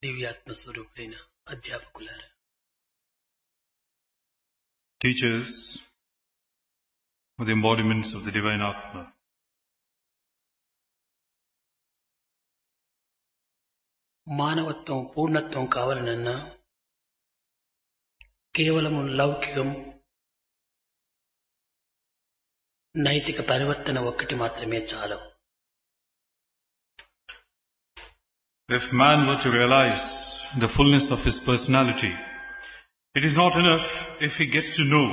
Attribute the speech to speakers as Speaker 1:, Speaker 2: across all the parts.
Speaker 1: దివ్యాత్మ స్వరూపులైన అధ్యాపకులారా,
Speaker 2: teachers of the embodiments of the divine Atma,
Speaker 1: మానవత్వం పూర్ణత్వం కావాలనన్నా కేవలము లౌకికం నైతిక పరివర్తన ఒక్కటి మాత్రమే చాలు.
Speaker 2: if man were to realize the fullness of his personality, it is not enough if he gets to know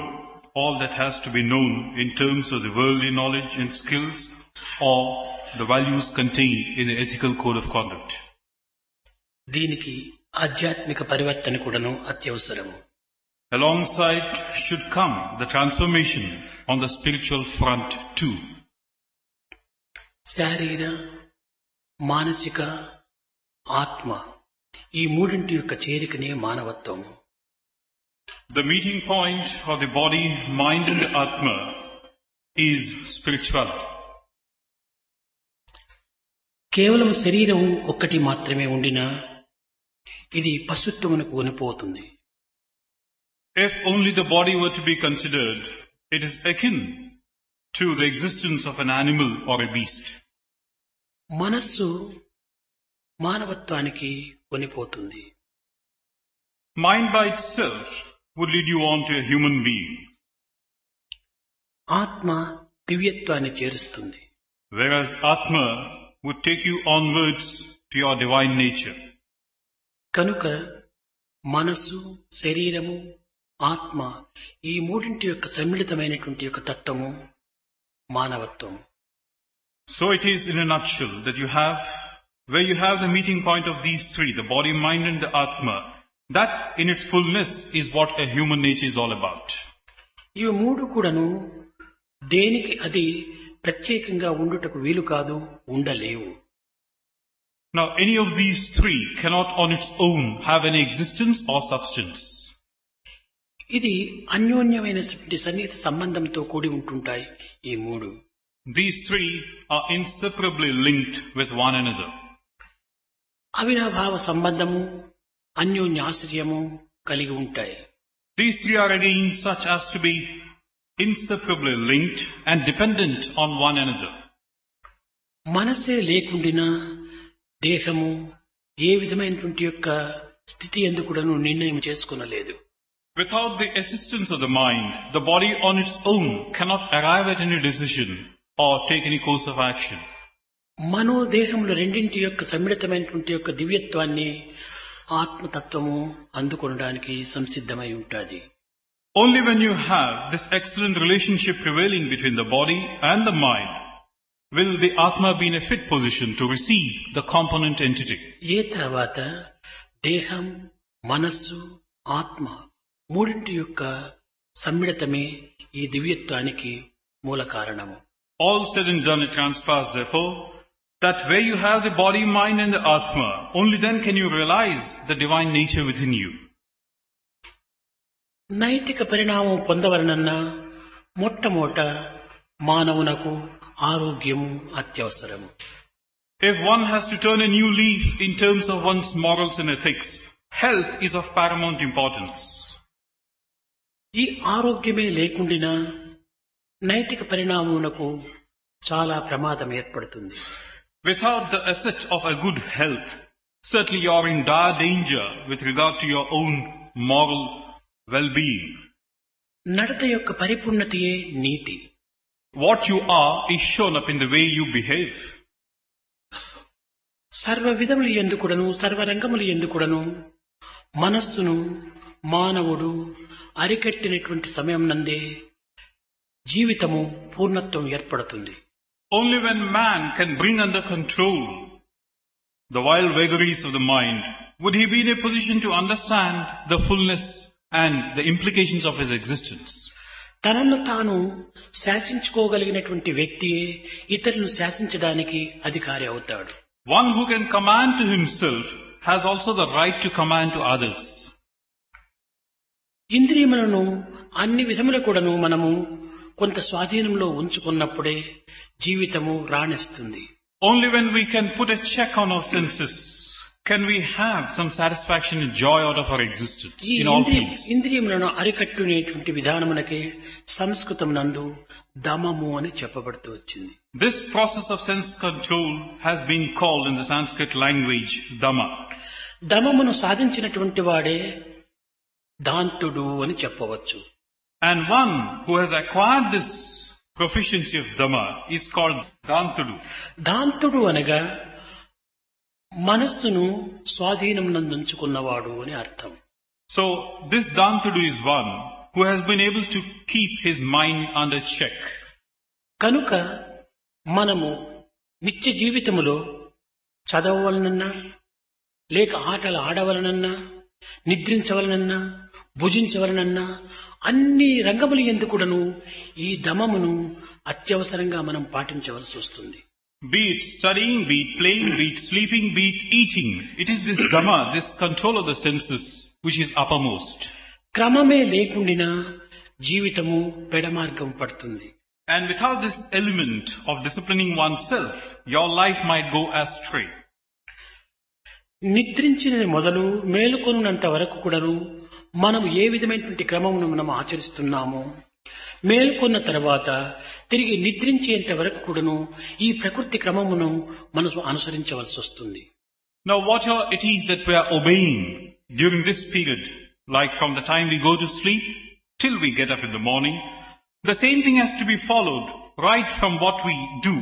Speaker 2: all that has to be known in terms of the worldly knowledge and skills or the values contained in the ethical code of conduct.
Speaker 1: దీనికి ఆధ్యాత్మిక పరివర్తన కూడాను అత్యవసరము.
Speaker 2: Alongside should come the transformation on the spiritual front too.
Speaker 1: శారీర, మానసిక, ఆత్మ ఈ మూడింటి యొక్క చేరికనే మానవత్వం.
Speaker 2: The meeting point of the body, mind and the Atma is spirituality.
Speaker 1: కేవలం శరీరం ఒక్కటి మాత్రమే ఉండినా ఇది పశుత్వమునకు కొనిపోతుంది.
Speaker 2: If only the body were to be considered, it is akin to the existence of an animal or a beast.
Speaker 1: మనస్సు మానవత్వానికి కొనిపోతుంది.
Speaker 2: Mind by itself would lead you on to a human being.
Speaker 1: ఆత్మ దివ్యత్వాన్ని చేరుస్తుంది.
Speaker 2: Whereas Atma would take you onwards to your divine nature.
Speaker 1: కనుక మనస్సు, శరీరము, ఆత్మ ఈ మూడింటి యొక్క సమ్మిళితమైనటువంటి యొక్క తత్వము మానవత్వం.
Speaker 2: So it is in a nutshell that where you have the meeting point of these three, the body, mind and the Atma, that in its fullness is what a human nature is all about.
Speaker 1: ఇవి మూడు కూడాను దేనికి అది ప్రత్యేకంగా ఉండుటకు వీలు కాదు, ఉండలేవు.
Speaker 2: Now any of these three cannot on its own have any existence or substance.
Speaker 1: ఇది అన్యోన్యమైనటువంటి సన్నిహిత సంబంధంతో కూడి ఉంటుంటాయి ఈ మూడు.
Speaker 2: These three are inseparably linked with one another.
Speaker 1: అవినాభావ సంబంధము, అన్యోన్యాశ్రయము కలిగి ఉంటాయి.
Speaker 2: These three are again such as to be inseparably linked and dependent on one another.
Speaker 1: మనసే లేకుండినా దేహము ఏ విధమైనటువంటి యొక్క స్థితి యందు కూడాను నిర్ణయం చేసుకొనలేదు.
Speaker 2: Without the assistance of the mind, the body on its own cannot arrive at any decision or take any course of action.
Speaker 1: మనోదేహములు రెండింటి యొక్క సమ్మిళితమైనటువంటి యొక్క దివ్యత్వాన్ని ఆత్మతత్వము అందుకొనడానికి సంసిద్ధమై ఉంటుంది.
Speaker 2: Only when you have this excellent relationship prevailing between the body and the mind will the Atma be in a fit position to receive the component entity.
Speaker 1: ఏ తర్వాత దేహం, మనస్సు, ఆత్మ మూడింటి యొక్క సమ్మిళితమే ఈ దివ్యత్వానికి మూల కారణము.
Speaker 2: All said and done, it transpires therefore that where you have the body, mind and the Atma, only then can you realize the divine nature within you.
Speaker 1: నైతిక పరిణామం పొందవలనన్నా మొట్టమొదట మానవునకు ఆరోగ్యము అత్యవసరము.
Speaker 2: If one has to turn a new leaf in terms of one's morals and ethics, health is of paramount importance.
Speaker 1: ఈ ఆరోగ్యమే లేకుండినా నైతిక పరిణామమునకు చాలా ప్రమాదం ఏర్పడుతుంది.
Speaker 2: Without the asset of a good health, certainly you are in dire danger with regard to your own moral well-being.
Speaker 1: నడత యొక్క పరిపూర్ణతయే నీతి.
Speaker 2: What you are is shown up in the way you behave.
Speaker 1: సర్వ విధములు ఎందుకుడను, సర్వరంగములు ఎందుకుడను మనస్సును మానవుడు అరికట్టినటువంటి సమయం నందే జీవితము పూర్ణత్వం ఏర్పడుతుంది.
Speaker 2: Only when man can bring under control the wild vagaries of the mind would he be in a position to understand the fullness and the implications of his existence.
Speaker 1: తనను తాను శాసించుకోగలిగినటువంటి వ్యక్తియే ఇతరులను శాసించడానికి అధికారి అవుతాడు.
Speaker 2: One who can command to himself has also the right to command to others.
Speaker 1: ఇంద్రియములను అన్ని విధముల కూడాను మనము కొంత స్వాధీనంలో ఉంచుకున్నప్పుడే జీవితము రాణిస్తుంది.
Speaker 2: Only when we can put a check on our senses can we have some satisfaction and joy out of our existence
Speaker 1: ఈ
Speaker 2: in all fields.
Speaker 1: ఇంద్రియములను అరికట్టునేటువంటి విధానమునకే సంస్కృతం నందు దమము అని చెప్పబడుతూ వచ్చింది.
Speaker 2: This process of sense control has been called in the Sanskrit language Dhamma.
Speaker 1: దమమును సాధించినటువంటి వాడే దాంతుడు అని చెప్పవచ్చు.
Speaker 2: And one who has acquired this proficiency of Dhamma is called Dantudu.
Speaker 1: దాంతుడు అనగా మనస్సును స్వాధీనం నందుంచుకున్నవాడు అని అర్థం.
Speaker 2: So this Dantudu is one who has been able to keep his mind under check.
Speaker 1: కనుక మనము నిత్య జీవితములో చదవవలనన్నా, లేక ఆటలు ఆడవలనన్నా, నిద్రించవలనన్నా, భుజించవలనన్నా అన్ని రంగముల యందు కూడాను ఈ దమమును అత్యవసరంగా మనం పాటించవలసి వస్తుంది.
Speaker 2: Be it studying, be it playing, be it sleeping, be it eating, it is this Dhamma, this control of the senses, which is uppermost.
Speaker 1: క్రమమే లేకుండినా జీవితము పెడమార్గం పడుతుంది.
Speaker 2: And without this element of disciplining oneself, your life might go astray.
Speaker 1: నిద్రించిన మొదలు మేలుకొనున్నంత వరకు కూడాను మనం ఏ విధమైనటువంటి క్రమమును మనం ఆచరిస్తున్నామో, మేల్కొన్న తర్వాత తిరిగి నిద్రించేంత వరకు కూడాను ఈ ప్రకృతి క్రమమును మనం అనుసరించవలసి వస్తుంది.
Speaker 2: Now whatever it is that we are obeying during this period, like from the time we go to sleep till we get up in the morning, the same thing has to be followed right from what we do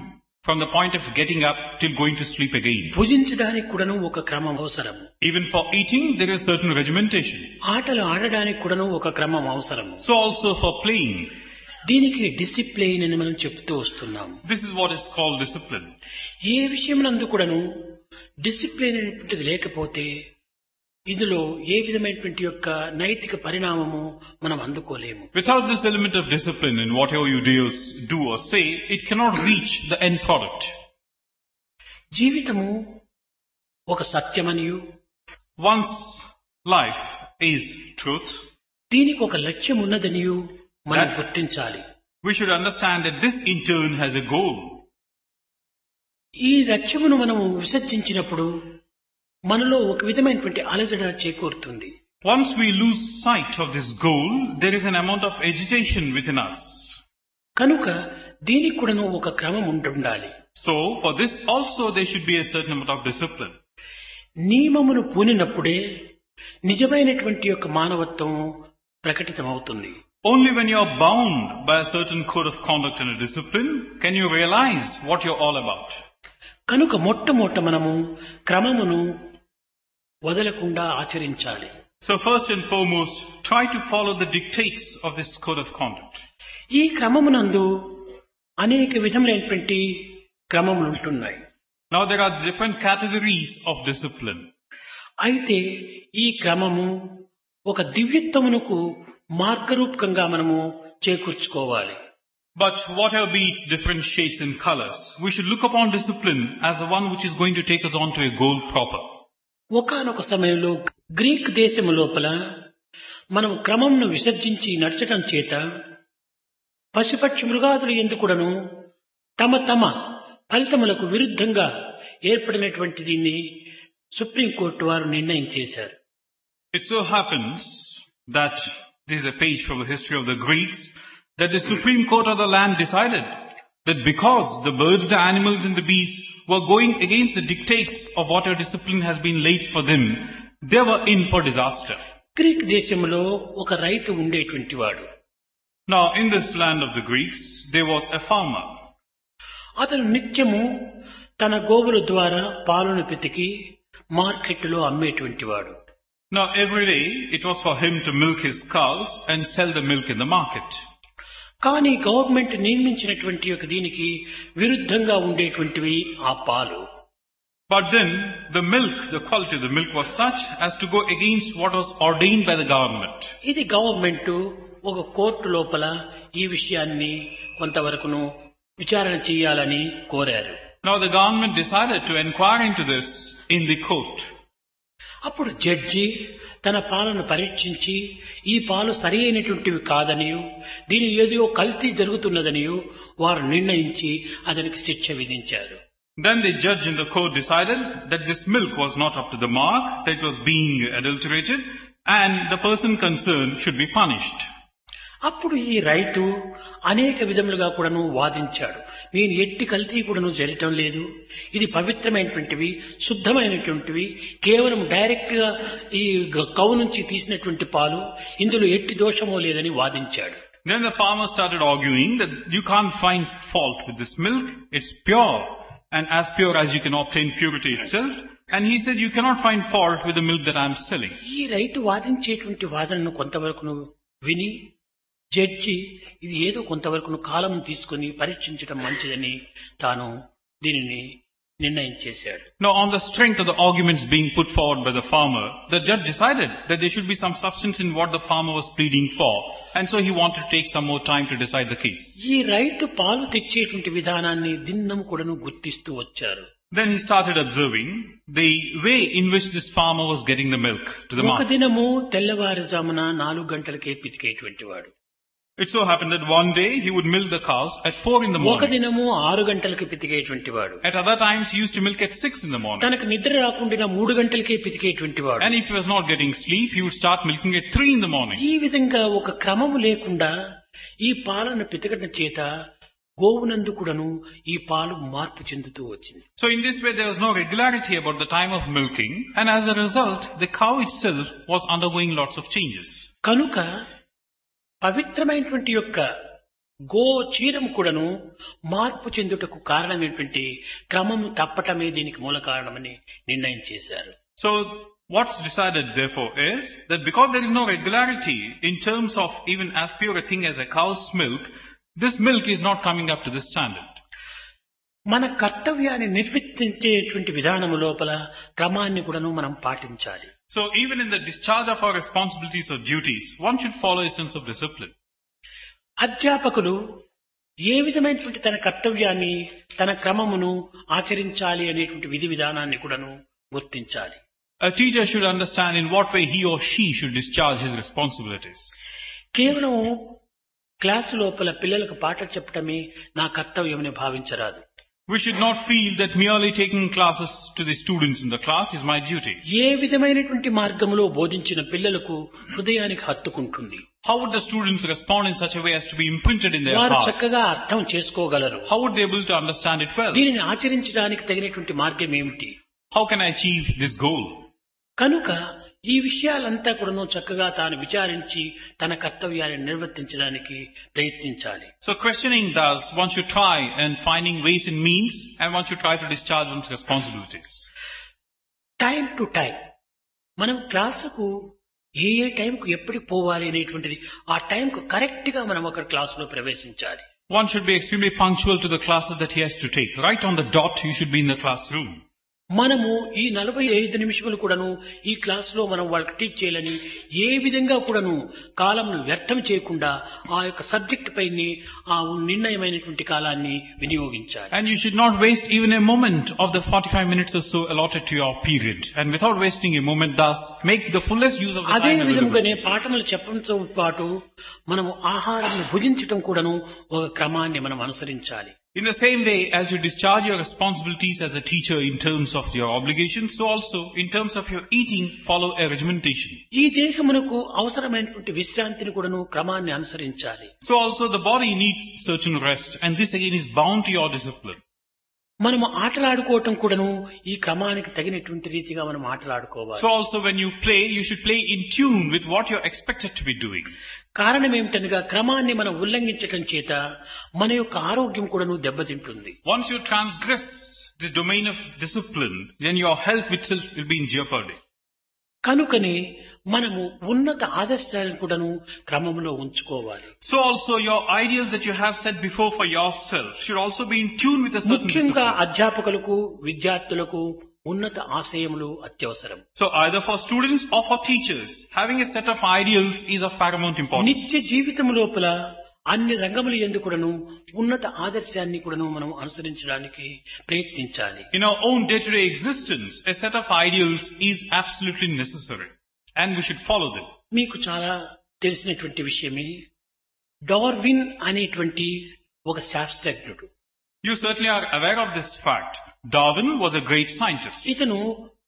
Speaker 2: from the point of getting up till going to sleep again.
Speaker 1: భుజించడానికి కూడాను ఒక క్రమం అవసరం.
Speaker 2: Even for eating there is certain regimentation.
Speaker 1: ఆటలు ఆడడానికి కూడాను ఒక క్రమం అవసరం.
Speaker 2: So also for playing.
Speaker 1: దీనికి డిసిప్లిన్ అని మనం చెప్తూ వస్తున్నాం.
Speaker 2: This is what is called discipline.
Speaker 1: ఏ విషయమునందు కూడాను డిసిప్లిన్ అనేటువంటిది లేకపోతే ఇందులో ఏ విధమైనటువంటి యొక్క నైతిక పరిణామము మనం అందుకోలేము.
Speaker 2: Without this element of discipline in whatever you do or say, it cannot reach the end product.
Speaker 1: జీవితము ఒక సత్యమనియు,
Speaker 2: One's life is truth.
Speaker 1: దీనికి ఒక లక్ష్యం ఉన్నదనియు మనం గుర్తించాలి.
Speaker 2: We should understand that this in turn has a goal.
Speaker 1: ఈ లక్ష్యమును మనము విసర్జించినప్పుడు మనలో ఒక విధమైనటువంటి అలజడ చేకూరుతుంది.
Speaker 2: Once we lose sight of this goal, there is an amount of agitation within us.
Speaker 1: కనుక దీనికి కూడాను ఒక క్రమం ఉండాలి.
Speaker 2: So for this also there should be a certain amount of discipline.
Speaker 1: నియమమును పూనినప్పుడే నిజమైనటువంటి యొక్క మానవత్వం ప్రకటితమవుతుంది.
Speaker 2: Only when you are bound by a certain code of conduct and a discipline can you realize what you are all about.
Speaker 1: కనుక మొట్టమొదట మనము క్రమమును వదలకుండా ఆచరించాలి.
Speaker 2: So first and foremost, try to follow the dictates of this code of conduct.
Speaker 1: ఈ క్రమమునందు అనేక విధములైనటువంటి క్రమములు ఉంటున్నాయి.
Speaker 2: Now there are different categories of discipline.
Speaker 1: అయితే ఈ క్రమము ఒక దివ్యత్వమునకు మార్గరూపకంగా మనము చేకూర్చుకోవాలి.
Speaker 2: But whatever be its different shades and colors, we should look upon discipline as the one which is going to take us on to a goal proper.
Speaker 1: ఒకానొక సమయంలో Greek దేశము లోపల మనం క్రమంను విసర్జించి నడచటం చేత పశుపక్షి మృగాదులు ఎందుకుడను తమ తమ ఫలితములకు విరుద్ధంగా ఏర్పడినటువంటి దీన్ని సుప్రీంకోర్టు వారు నిర్ణయం చేశారు.
Speaker 2: It so happens that this is a page from the history of the Greeks, that the Supreme Court of the land decided that because the birds, the animals and the beasts were going against the dictates of whatever discipline has been laid for them, they were in for disaster.
Speaker 1: Greek దేశంలో ఒక రైతు ఉండేటువంటి వాడు.
Speaker 2: Now in this land of the Greeks, there was a farmer.
Speaker 1: అతను నిత్యము తన గోవుల ద్వారా పాలను పితికి మార్కెట్లో అమ్మేటువంటి వాడు.
Speaker 2: Now every day it was for him to milk his cows and sell the milk in the market.
Speaker 1: కానీ గవర్నమెంట్ నియమించినటువంటి ఒక దీనికి విరుద్ధంగా ఉండేటువంటివి ఆ పాలు.
Speaker 2: But then the milk, the quality of the milk was such as to go against what was ordained by the government.
Speaker 1: ఇది government ఒక court లోపల ఈ విషయాన్ని కొంతవరకును విచారణ చేయాలని కోరారు.
Speaker 2: Now the government decided to inquire into this in the court.
Speaker 1: అప్పుడు judge తన పాలను పరీక్షించి ఈ పాలు సరి అయినటువంటివి కాదనియో దీని ఏదో కల్తీ జరుగుతున్నదనియో వారు నిర్ణయించి అతనికి శిక్ష విధించారు.
Speaker 2: Then the judge in the court decided that this milk was not up to the mark, that it was being adulterated, and the person concerned should be punished.
Speaker 1: అప్పుడు ఈ రైతు అనేక విధములుగా కూడాను వాదించాడు. నేను ఎట్టి కల్తీ కూడాను జరగటం లేదు, ఇది పవిత్రమైనటువంటివి, శుద్ధమైనటువంటివి, కేవలం డైరెక్ట్ గా ఈ కౌ నుంచి తీసినటువంటి పాలు, ఇందులో ఎట్టి దోషమో లేదని వాదించాడు.
Speaker 2: Then the farmer started arguing that you can't find fault with this milk, it's pure, and as pure as you can obtain purity itself. And he said, you cannot find fault with the milk that I am selling.
Speaker 1: ఈ రైతు వాదించేటువంటి వాదనను కొంతవరకు విని judge ఇది ఏదో కొంతవరకు కాలం తీసుకుని పరీక్షించడం మంచిదని తాను దీనిని నిర్ణయం చేశాడు.
Speaker 2: Now, on the strength of the arguments being put forward by the farmer, the judge decided that there should be some substance in what the farmer was pleading for, and so he wanted to take some more time to decide the case.
Speaker 1: ఈ రైతు పాలు తెచ్చేటువంటి విధానాన్ని దినం కూడాను గుర్తిస్తూ వచ్చారు.
Speaker 2: Then he started observing the way in which this farmer was getting the milk to the
Speaker 1: ఒక
Speaker 2: market.
Speaker 1: దినము తెల్లవారుజామున 4 గంటలకే పితికేటువంటి వాడు.
Speaker 2: It so happened that one day he would milk the cows at 4 in the
Speaker 1: ఒక
Speaker 2: morning.
Speaker 1: దినము 6 గంటలకి పితికేటువంటి వాడు.
Speaker 2: At other times he used to milk at 6 in the morning.
Speaker 1: తనకు నిద్ర రాకుండా 3 గంటలకే పితికేటువంటి వాడు.
Speaker 2: And if he was not getting sleep, he would start milking at 3 in the morning.
Speaker 1: ఈ విధంగా ఒక క్రమము లేకుండా ఈ పాలను పితకడం చేత గోవునందు కూడాను ఈ పాలు మార్పు చెందుతూ వచ్చింది.
Speaker 2: So in this way there was no regularity about the time of milking, and as a result the cow itself was undergoing lots of changes.
Speaker 1: కనుక పవిత్రమైనటువంటి యొక్క గో క్షీరం కూడాను మార్పు చెందుటకు కారణమైనటువంటి క్రమము తప్పటమే దీనికి మూల కారణమని నిర్ణయం చేశారు.
Speaker 2: So what's decided therefore is that because there is no regularity in terms of even as pure a thing as a cow's milk, this milk is not coming up to the standard.
Speaker 1: మన కర్తవ్యాన్ని నిర్వర్తించేటువంటి విధానము లోపల క్రమాన్ని కూడాను మనం పాటించాలి.
Speaker 2: So even in the discharge of our responsibilities or duties, one should follow a sense of discipline.
Speaker 1: అధ్యాపకులు ఏ విధమైనటువంటి తన కర్తవ్యాన్ని తన క్రమమును ఆచరించాలి అనేటువంటి విధి విధానాన్ని కూడాను గుర్తించాలి.
Speaker 2: A teacher should understand in what way he or she should discharge his responsibilities.
Speaker 1: కేవలం క్లాసు లోపల పిల్లలకు పాఠం చెప్పడమే నా కర్తవ్యమని భావించరాదు.
Speaker 2: We should not feel that merely taking classes to the students in the class is my duty.
Speaker 1: ఏ విధమైనటువంటి మార్గంలో బోధించిన పిల్లలకు హృదయానికి హత్తుకుంటుంది.
Speaker 2: How would the students respond in such a way as to be imprinted in their
Speaker 1: వారు
Speaker 2: hearts?
Speaker 1: చక్కగా అర్థం చేసుకోగలరు.
Speaker 2: How would they be able to understand it well?
Speaker 1: దీనిని ఆచరించడానికి తగినటువంటి మార్గం ఏమిటి?
Speaker 2: How can I achieve this goal?
Speaker 1: కనుక ఈ విషయాలంతా కూడాను చక్కగా తాను విచారించి తన కర్తవ్యాన్ని నిర్వర్తించడానికి ప్రయత్నించాలి.
Speaker 2: So questioning thus, one should try and finding ways and means, and one should try to discharge one's responsibilities.
Speaker 1: Time to time మనం క్లాసుకు ఏ టైంకు ఎప్పటికి పోవాలి అనేటువంటిది ఆ టైంకు కరెక్ట్ గా మనం ఒక క్లాసులో ప్రవేశించాలి.
Speaker 2: One should be extremely punctual to the classes that he has to take. Right on the dot, you should be in the classroom.
Speaker 1: మనము ఈ 45 నిమిషములు కూడాను ఈ క్లాసులో మనం వాళ్ళకి టీచ్ చేయాలని ఏ విధంగా కూడాను కాలంను వ్యర్థం చేయకుండా ఆ యొక్క సబ్జెక్ట్ పైనే ఆ నిర్ణయమైనటువంటి కాలాన్ని వినియోగించాలి.
Speaker 2: And you should not waste even a moment of the 45 minutes or so allotted to your period. And without wasting a moment, thus make the fullest use of the
Speaker 1: అదే
Speaker 2: time available.
Speaker 1: విధంగానే పాఠములు చెప్పడంతో పాటు మనము ఆహారాన్ని భుజించడం కూడాను ఒక క్రమాన్ని మనం అనుసరించాలి.
Speaker 2: In the same way as you discharge your responsibilities as a teacher in terms of your obligations, so also in terms of your eating, follow a regimentation.
Speaker 1: ఈ దేహమునకు అవసరమైనటువంటి విశ్రాంతిని కూడాను క్రమాన్ని అనుసరించాలి.
Speaker 2: So also the body needs certain rest, and this again is bound to your discipline.
Speaker 1: మనము ఆటలాడుకోవటం కూడాను ఈ క్రమానికి తగినటువంటి రీతిగా మనం ఆటలాడుకోవాలి.
Speaker 2: So also when you play, you should play in tune with what you're expected to be doing.
Speaker 1: కారణం ఏమిటనగా క్రమాన్ని మనం ఉల్లంఘించటం చేత మన యొక్క ఆరోగ్యం కూడాను దెబ్బతింటుంది.
Speaker 2: Once you transgress the domain of discipline, then your health itself will be in jeopardy.
Speaker 1: కనుకనే మనము ఉన్నత ఆదర్శాలను కూడాను క్రమంలో ఉంచుకోవాలి.
Speaker 2: So also your ideals that you have set before for yourself should also be in tune with a certain
Speaker 1: ముఖ్యంగా
Speaker 2: discipline.
Speaker 1: అధ్యాపకులకు విద్యార్థులకు ఉన్నత ఆశయములు అత్యవసరం.
Speaker 2: So either for students or for teachers, having a set of ideals is of paramount importance.
Speaker 1: నిత్య జీవితం లోపల అన్ని రంగముల యందు కూడాను ఉన్నత ఆదర్శాన్ని కూడాను మనం అనుసరించడానికి ప్రయత్నించాలి.
Speaker 2: In our own day-to-day existence, a set of ideals is absolutely necessary and we should follow them.
Speaker 1: మీకు చాలా తెలిసినటువంటి విషయమే, డార్విన్ అనేటువంటి ఒక శాస్త్రజ్ఞుడు.
Speaker 2: You certainly are aware of this fact. Darwin was a great scientist.
Speaker 1: ఇతను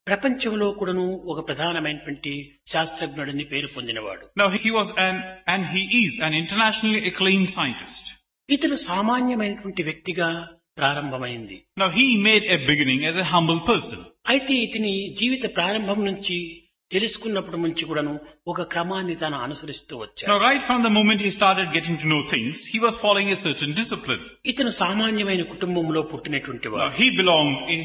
Speaker 1: ప్రపంచంలో కూడాను ఒక ప్రధానమైనటువంటి శాస్త్రజ్ఞుడిని పేరు పొందినవాడు.
Speaker 2: Now he was he is an internationally acclaimed scientist.
Speaker 1: ఇతను సామాన్యమైనటువంటి వ్యక్తిగా ప్రారంభమైంది.
Speaker 2: Now he made a beginning as a humble person.
Speaker 1: అయితే ఇతని జీవిత ప్రారంభం నుంచి తెలుసుకున్నప్పుడు నుంచి కూడాను ఒక క్రమాన్ని తాను అనుసరిస్తూ వచ్చాడు.
Speaker 2: Now right from the moment he started getting to know things, he was following a certain discipline.
Speaker 1: ఇతను సామాన్యమైన కుటుంబంలో పుట్టినటువంటి
Speaker 2: Now
Speaker 1: వాడు.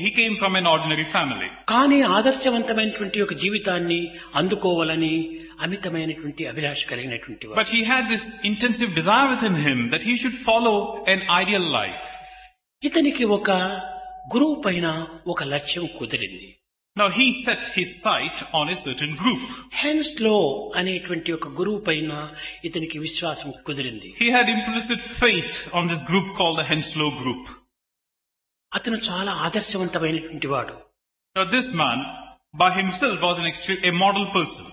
Speaker 2: he came from an ordinary family.
Speaker 1: కానీ ఆదర్శవంతమైనటువంటి ఒక జీవితాన్ని అందుకోవాలని అమితమైనటువంటి అభిలాష కలిగినటువంటి వాడు.
Speaker 2: But he had this intensive desire within him that he should follow an ideal life.
Speaker 1: ఇతనికి ఒక గురువు పైన ఒక లక్ష్యం కుదిరింది.
Speaker 2: Now he set his sight on a certain group.
Speaker 1: హెన్స్లో అనేటువంటి ఒక గురువు పైన ఇతనికి విశ్వాసం కుదిరింది.
Speaker 2: He had implicit faith on this group called the Henslow group.
Speaker 1: అతను చాలా ఆదర్శవంతమైనటువంటి వాడు.
Speaker 2: Now this man by himself was a model person.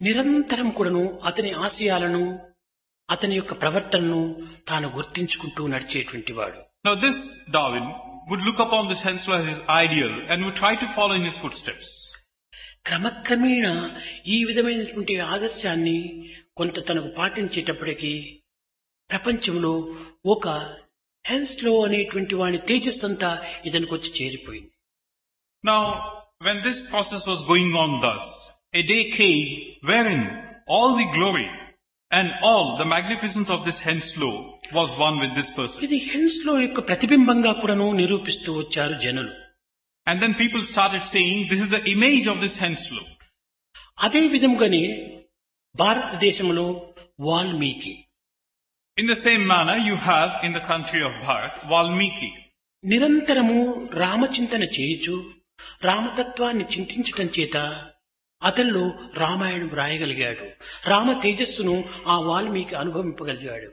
Speaker 1: నిరంతరం కూడాను అతని ఆశయాలను, అతని యొక్క ప్రవర్తనను తాను గుర్తించుకుంటూ నడిచేటువంటి వాడు.
Speaker 2: Now this Darwin would look upon this Henslow as his ideal and would try to follow in his footsteps.
Speaker 1: క్రమక్రమేణా ఈ విధమైనటువంటి ఆదర్శాన్ని కొంత తనకు పాటించేటప్పటికీ ప్రపంచంలో ఒక హెన్స్లో అనేటువంటి వాని తేజస్సంతా ఇతనికి వచ్చి చేరిపోయింది.
Speaker 2: Now when this process was going on thus, a day came wherein all the glory and all the magnificence of this Henslow was one with this person.
Speaker 1: ఇది హెన్స్లో యొక్క ప్రతిబింబంగా కూడాను నిరూపిస్తూ వచ్చారు జనులు.
Speaker 2: And then people started saying, this is the image of this Henslow.
Speaker 1: అదే విధంగానే భారతదేశంలో Valmiki,
Speaker 2: In the same manner you have in the country of Bharat, Valmiki.
Speaker 1: నిరంతరము రామచింతన చేయుచు రామతత్వాన్ని చింతించటం చేత అతనిలో రామాయణం రాయగలిగాడు. రామ తేజస్సును ఆ Valmiki అనుభవింపగలిగాడు.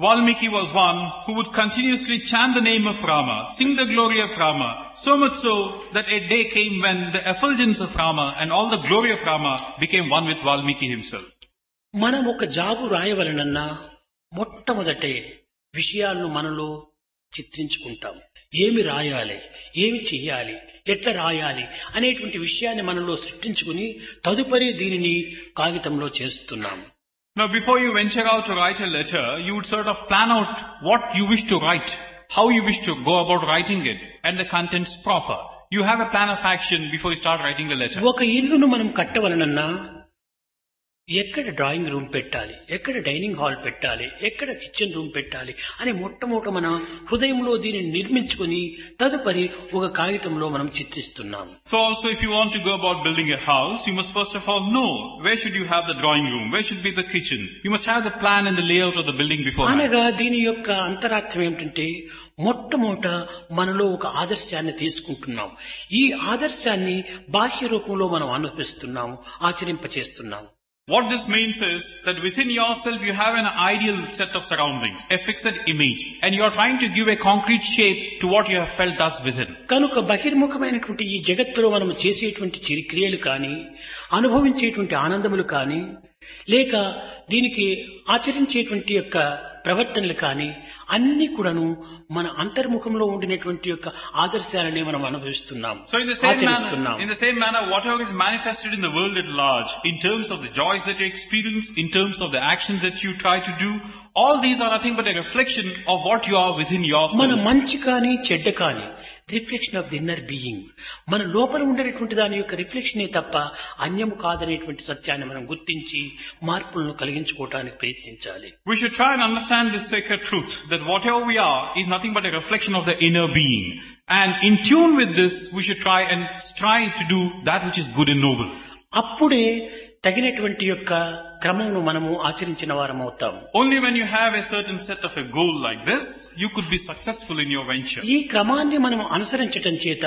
Speaker 2: Valmiki was one who would continuously chant the name of Rama, sing the glory of Rama, so much so that a day came when the effulgence of Rama and all the glory of Rama became one with Valmiki himself.
Speaker 1: మనం ఒక job రాయవలనన్నా మొట్టమొదటే విషయాలను మనలో చిత్రించుకుంటాం. ఏమి రాయాలి, ఏమి చెయ్యాలి, ఎట్లా రాయాలి అనేటువంటి విషయాన్ని మనలో సృష్టించుకుని తదుపరి దీనిని కాగితంలో చేస్తున్నాము.
Speaker 2: Now before you venture out to write a letter, you would sort of plan out what you wish to write, how you wish to go about writing it, and the contents proper. You have a plan of action before you start writing the letter.
Speaker 1: ఒక ఇల్లును మనం కట్టవలనన్నా ఎక్కడ drawing room పెట్టాలి, ఎక్కడ dining hall పెట్టాలి, ఎక్కడ kitchen room పెట్టాలి అని మొట్టమొదట మన హృదయంలో దీనిని నిర్మించుకుని తదుపరి ఒక కాగితంలో మనం చిత్రిస్తున్నాము.
Speaker 2: So also if you want to go about building a house, you must first of all know where should you have the drawing room, where should be the kitchen. You must have the plan and the layout of the building beforehand.
Speaker 1: అనగా దీని యొక్క అంతరార్థం ఏమిటంటే మొట్టమొదట మనలో ఒక ఆదర్శాన్ని తీసుకుంటున్నాం. ఈ ఆదర్శాన్ని బాహ్య రూపంలో మనం అనుభవిస్తున్నాము, ఆచరింపచేస్తున్నాము.
Speaker 2: What this means is that within yourself you have an ideal set of surroundings, a fixed image, and you are trying to give a concrete shape to what you have felt thus within.
Speaker 1: కనుక బహిర్ముఖమైనటువంటి ఈ జగత్తులో మనం చేసేటువంటి క్రియలు కానీ, అనుభవించేటువంటి ఆనందములు కానీ, లేక దీనికి ఆచరించేటువంటి యొక్క ప్రవర్తనలు కానీ అన్ని కూడాను మన అంతర్ముఖంలో ఉండినటువంటి యొక్క ఆదర్శాలనే మనం అనుభవిస్తున్నాము.
Speaker 2: So in the same manner, whatever is manifested in the world at large, in terms of the joys that you experience, in terms of the actions that you try to do, all these are nothing but a reflection of what you are within yourself.
Speaker 1: మన మంచి కానీ చెడ్డ కానీ reflection of the inner being, మన లోపల ఉండేటువంటి దాని యొక్క రిఫ్లెక్షనే తప్ప అన్యము కాదనేటువంటి సత్యాన్ని మనం గుర్తించి మార్పులను కలిగించుకోవడానికి ప్రయత్నించాలి.
Speaker 2: We should try and understand this sacred truth that whatever we are is nothing but a reflection of the inner being, and in tune with this we should try and strive to do that which is good and noble.
Speaker 1: అప్పుడే తగినటువంటి యొక్క క్రమమును మనము ఆచరించిన వారం అవుతాము.
Speaker 2: Only when you have a certain set of a goal like this, you could be successful in your venture.
Speaker 1: ఈ క్రమాన్ని మనం అనుసరించటం చేత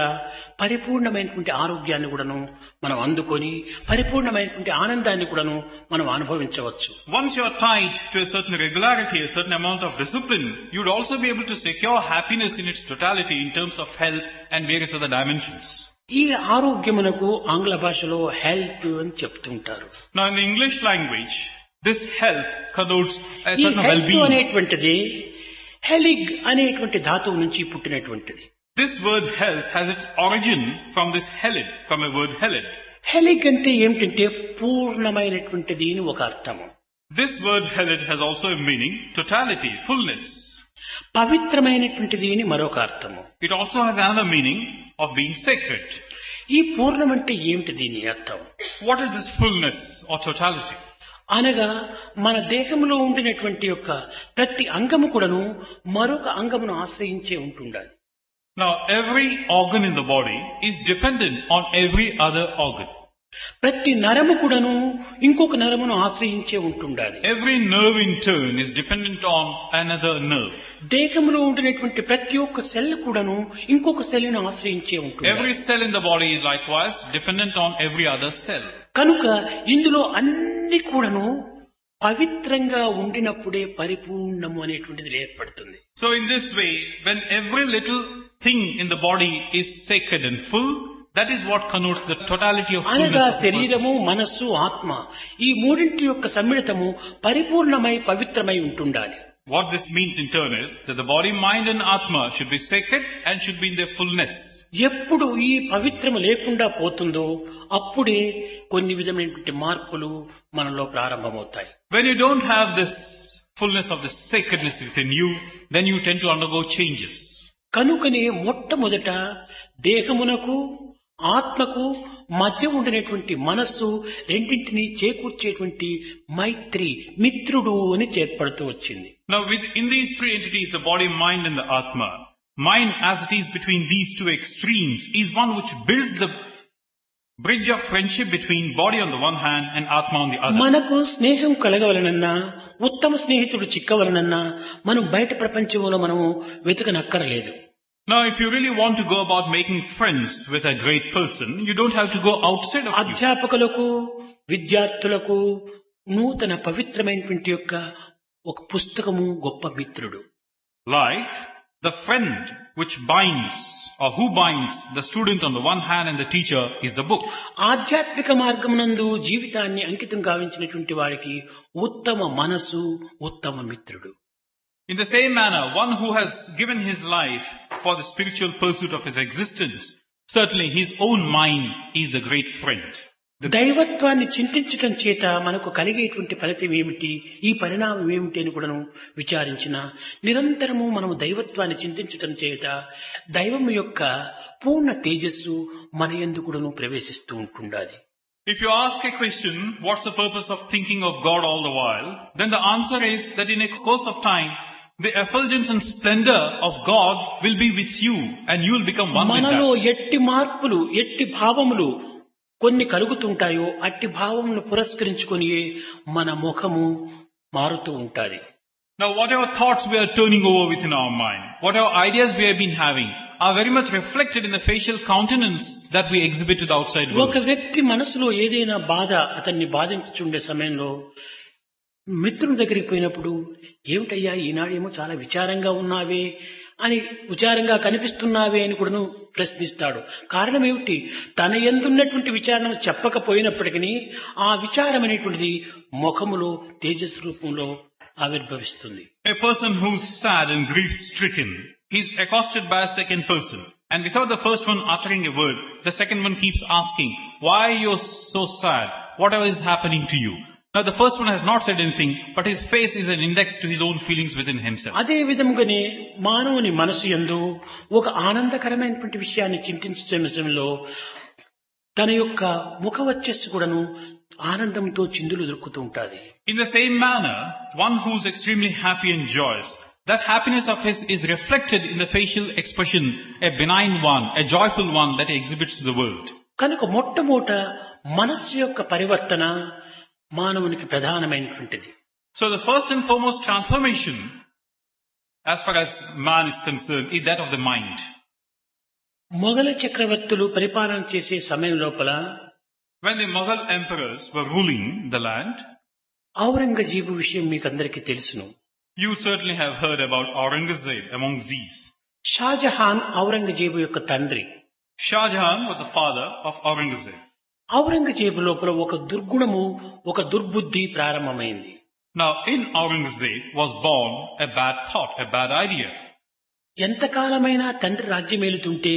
Speaker 1: పరిపూర్ణమైనటువంటి ఆరోగ్యాన్ని కూడాను మనం అందుకొని పరిపూర్ణమైనటువంటి ఆనందాన్ని కూడాను మనం అనుభవించవచ్చు.
Speaker 2: Once you are tied to a certain regularity, a certain amount of discipline, you would also be able to secure happiness in its totality in terms of health and various other dimensions.
Speaker 1: ఈ ఆరోగ్యమునకు ఆంగ్ల భాషలో health అని చెప్తుంటారు.
Speaker 2: Now in the English language, this health connotes a
Speaker 1: ఈ
Speaker 2: certain
Speaker 1: health
Speaker 2: well-being.
Speaker 1: అనేటువంటిది Heilig అనేటువంటి ధాతువు నుంచి పుట్టినటువంటిది.
Speaker 2: This word health has its origin from this helid, from a word helid.
Speaker 1: Heilig అంటే ఏమిటంటే పూర్ణమైనటువంటిది అని ఒక అర్థము.
Speaker 2: This word helid has also a meaning, totality, fullness.
Speaker 1: పవిత్రమైనటువంటిది అని మరొక అర్థము.
Speaker 2: It also has another meaning of being sacred.
Speaker 1: ఈ పూర్ణం అంటే ఏమిటి దీని అర్థం?
Speaker 2: What is this fullness or totality?
Speaker 1: అనగా మన దేహంలో ఉండినటువంటి యొక్క ప్రతి అంగము కూడాను మరొక అంగమును ఆశ్రయించే ఉంటుండాలి.
Speaker 2: Now every organ in the body is dependent on every other organ.
Speaker 1: ప్రతి నరము కూడాను ఇంకొక నరమును ఆశ్రయించే ఉంటుండాలి.
Speaker 2: Every nerve in turn is dependent on another nerve.
Speaker 1: దేహంలో ఉండినటువంటి ప్రతి ఒక్క సెల్ కూడాను ఇంకొక సెల్ను ఆశ్రయించే ఉంటుంది.
Speaker 2: Every cell in the body is likewise dependent on every other cell.
Speaker 1: కనుక ఇందులో అన్ని కూడాను పవిత్రంగా ఉండినప్పుడే పరిపూర్ణము అనేటువంటిది ఏర్పడుతుంది.
Speaker 2: So in this way, when every little thing in the body is sacred and full, that is what connotes the totality of fullness
Speaker 1: అనగా
Speaker 2: of the person.
Speaker 1: శరీరము మనస్సు ఆత్మ ఈ మూడింటి యొక్క సమ్మిళితము పరిపూర్ణమై పవిత్రమై ఉంటుండాలి.
Speaker 2: What this means in turn is that the body, mind and atma should be sacred and should be in their fullness.
Speaker 1: ఎప్పుడు ఈ పవిత్రము లేకుండా పోతుందో అప్పుడే కొన్ని విధమైనటువంటి మార్పులు మనలో ప్రారంభమవుతాయి.
Speaker 2: When you don't have this fullness of the sacredness within you, then you tend to undergo changes.
Speaker 1: కనుకనే మొట్టమొదట దేహమునకు ఆత్మకు మధ్య ఉండినటువంటి మనస్సు రెండింటినీ చేకూర్చేటువంటి మైత్రి మిత్రుడు అని చేర్పడుతూ వచ్చింది.
Speaker 2: Now within these three entities, the body, mind and the atma, mind as it is between these two extremes is one which builds the bridge of friendship between body on the one hand and atma on the other.
Speaker 1: మనకు స్నేహం కలగవలనన్నా ఉత్తమ స్నేహితుడు చిక్కవలనన్నా మనం బయట ప్రపంచంలో మనము వెతకనక్కరలేదు.
Speaker 2: Now if you really want to go about making friends with a great person, you don't have to go outside of you.
Speaker 1: అధ్యాపకులకు విద్యార్థులకు నూతన పవిత్రమైనటువంటి యొక్క ఒక పుస్తకము గొప్ప మిత్రుడు.
Speaker 2: Like the friend which binds or who binds the student on the one hand and the teacher is the book.
Speaker 1: ఆధ్యాత్మిక మార్గమునందు జీవితాన్ని అంకితం గావించినటువంటి వారికి ఉత్తమ మనసు ఉత్తమ మిత్రుడు.
Speaker 2: In the same manner, one who has given his life for the spiritual pursuit of his existence, certainly his own mind is a great friend.
Speaker 1: దైవత్వాన్ని చింతించటం చేత మనకు కలిగేటువంటి ఫలితం ఏమిటి, ఈ పరిణామం ఏమిటి అని కూడాను విచారించిన నిరంతరము మనము దైవత్వాన్ని చింతించటం చేత దైవం యొక్క పూర్ణ తేజస్సు మన యందు కూడాను ప్రవేశిస్తూ ఉంటుండాలి.
Speaker 2: If you ask a question, what's the purpose of thinking of God all the while, then the answer is that in a course of time, the effulgence and splendor of God will be with you and you will become one with
Speaker 1: మనలో
Speaker 2: that.
Speaker 1: ఎట్టి మార్పులు ఎట్టి భావములు కొన్ని కలుగుతుంటాయో అట్టి భావమును పురస్కరించుకొని మన ముఖము మారుతూ ఉంటాది.
Speaker 2: Now whatever thoughts we are turning over within our mind, whatever ideas we have been having, are very much reflected in the facial countenance that we exhibited outside world.
Speaker 1: ఒక వ్యక్తి మనసులో ఏదైనా బాధ అతన్ని బాధించుండే సమయంలో మిత్రుని దగ్గరికి పోయినప్పుడు ఏమిటయ్యా ఈనాడేమో చాలా విచారంగా ఉన్నావే అని విచారంగా కనిపిస్తున్నావే అని కూడా ప్రశ్నిస్తాడు. కారణం ఏమిటి? తన యందున్నటువంటి విచారం చెప్పకపోయినప్పటికీ ఆ విచారం అనేటువంటిది ముఖములో తేజస్ రూపంలో ఆవిర్భవిస్తుంది.
Speaker 2: A person who's sad and grief stricken, he's accosted by a second person, and without the first one uttering a word, the second one keeps asking, why you're so sad? Whatever is happening to you? Now the first one has not said anything, but his face is an index to his own feelings within himself.
Speaker 1: అదే విధముగానే మానవుని మనసు యందు ఒక ఆనందకరమైనటువంటి విషయాన్ని చింతించే సమయంలో తన యొక్క ముఖ వచ్చస్సు కూడాను ఆనందంతో చిందులు దొరుకుతూ ఉంటాది.
Speaker 2: In the same manner, one who's extremely happy and joyous, that happiness of his is reflected in the facial expression, a benign one, a joyful one that he exhibits to the world.
Speaker 1: కనుక మొట్టమొదట మనస్సు యొక్క పరివర్తన మానవునికి ప్రధానమైనటువంటిది.
Speaker 2: So the first and foremost transformation, as far as man is concerned, is that of the mind.
Speaker 1: మొఘల చక్రవర్తులు పరిపాలన చేసే సమయం లోపల
Speaker 2: When the Mughal emperors were ruling the land,
Speaker 1: Aurangzeb విషయం మీకు అందరికీ తెలుసును.
Speaker 2: you certainly have heard about Aurangzeb among these.
Speaker 1: Shahjahan Aurangzeb యొక్క తండ్రి.
Speaker 2: Shah Jahan was the father of Aurangzeb.
Speaker 1: Aurangzeb లోపల ఒక దుర్గుణము, ఒక దుర్బుద్ధి ప్రారంభమైంది.
Speaker 2: Now in Aurangzeb was born a bad thought, a bad idea.
Speaker 1: ఎంతకాలమైనా తండ్రి రాజ్యమేలుతుంటే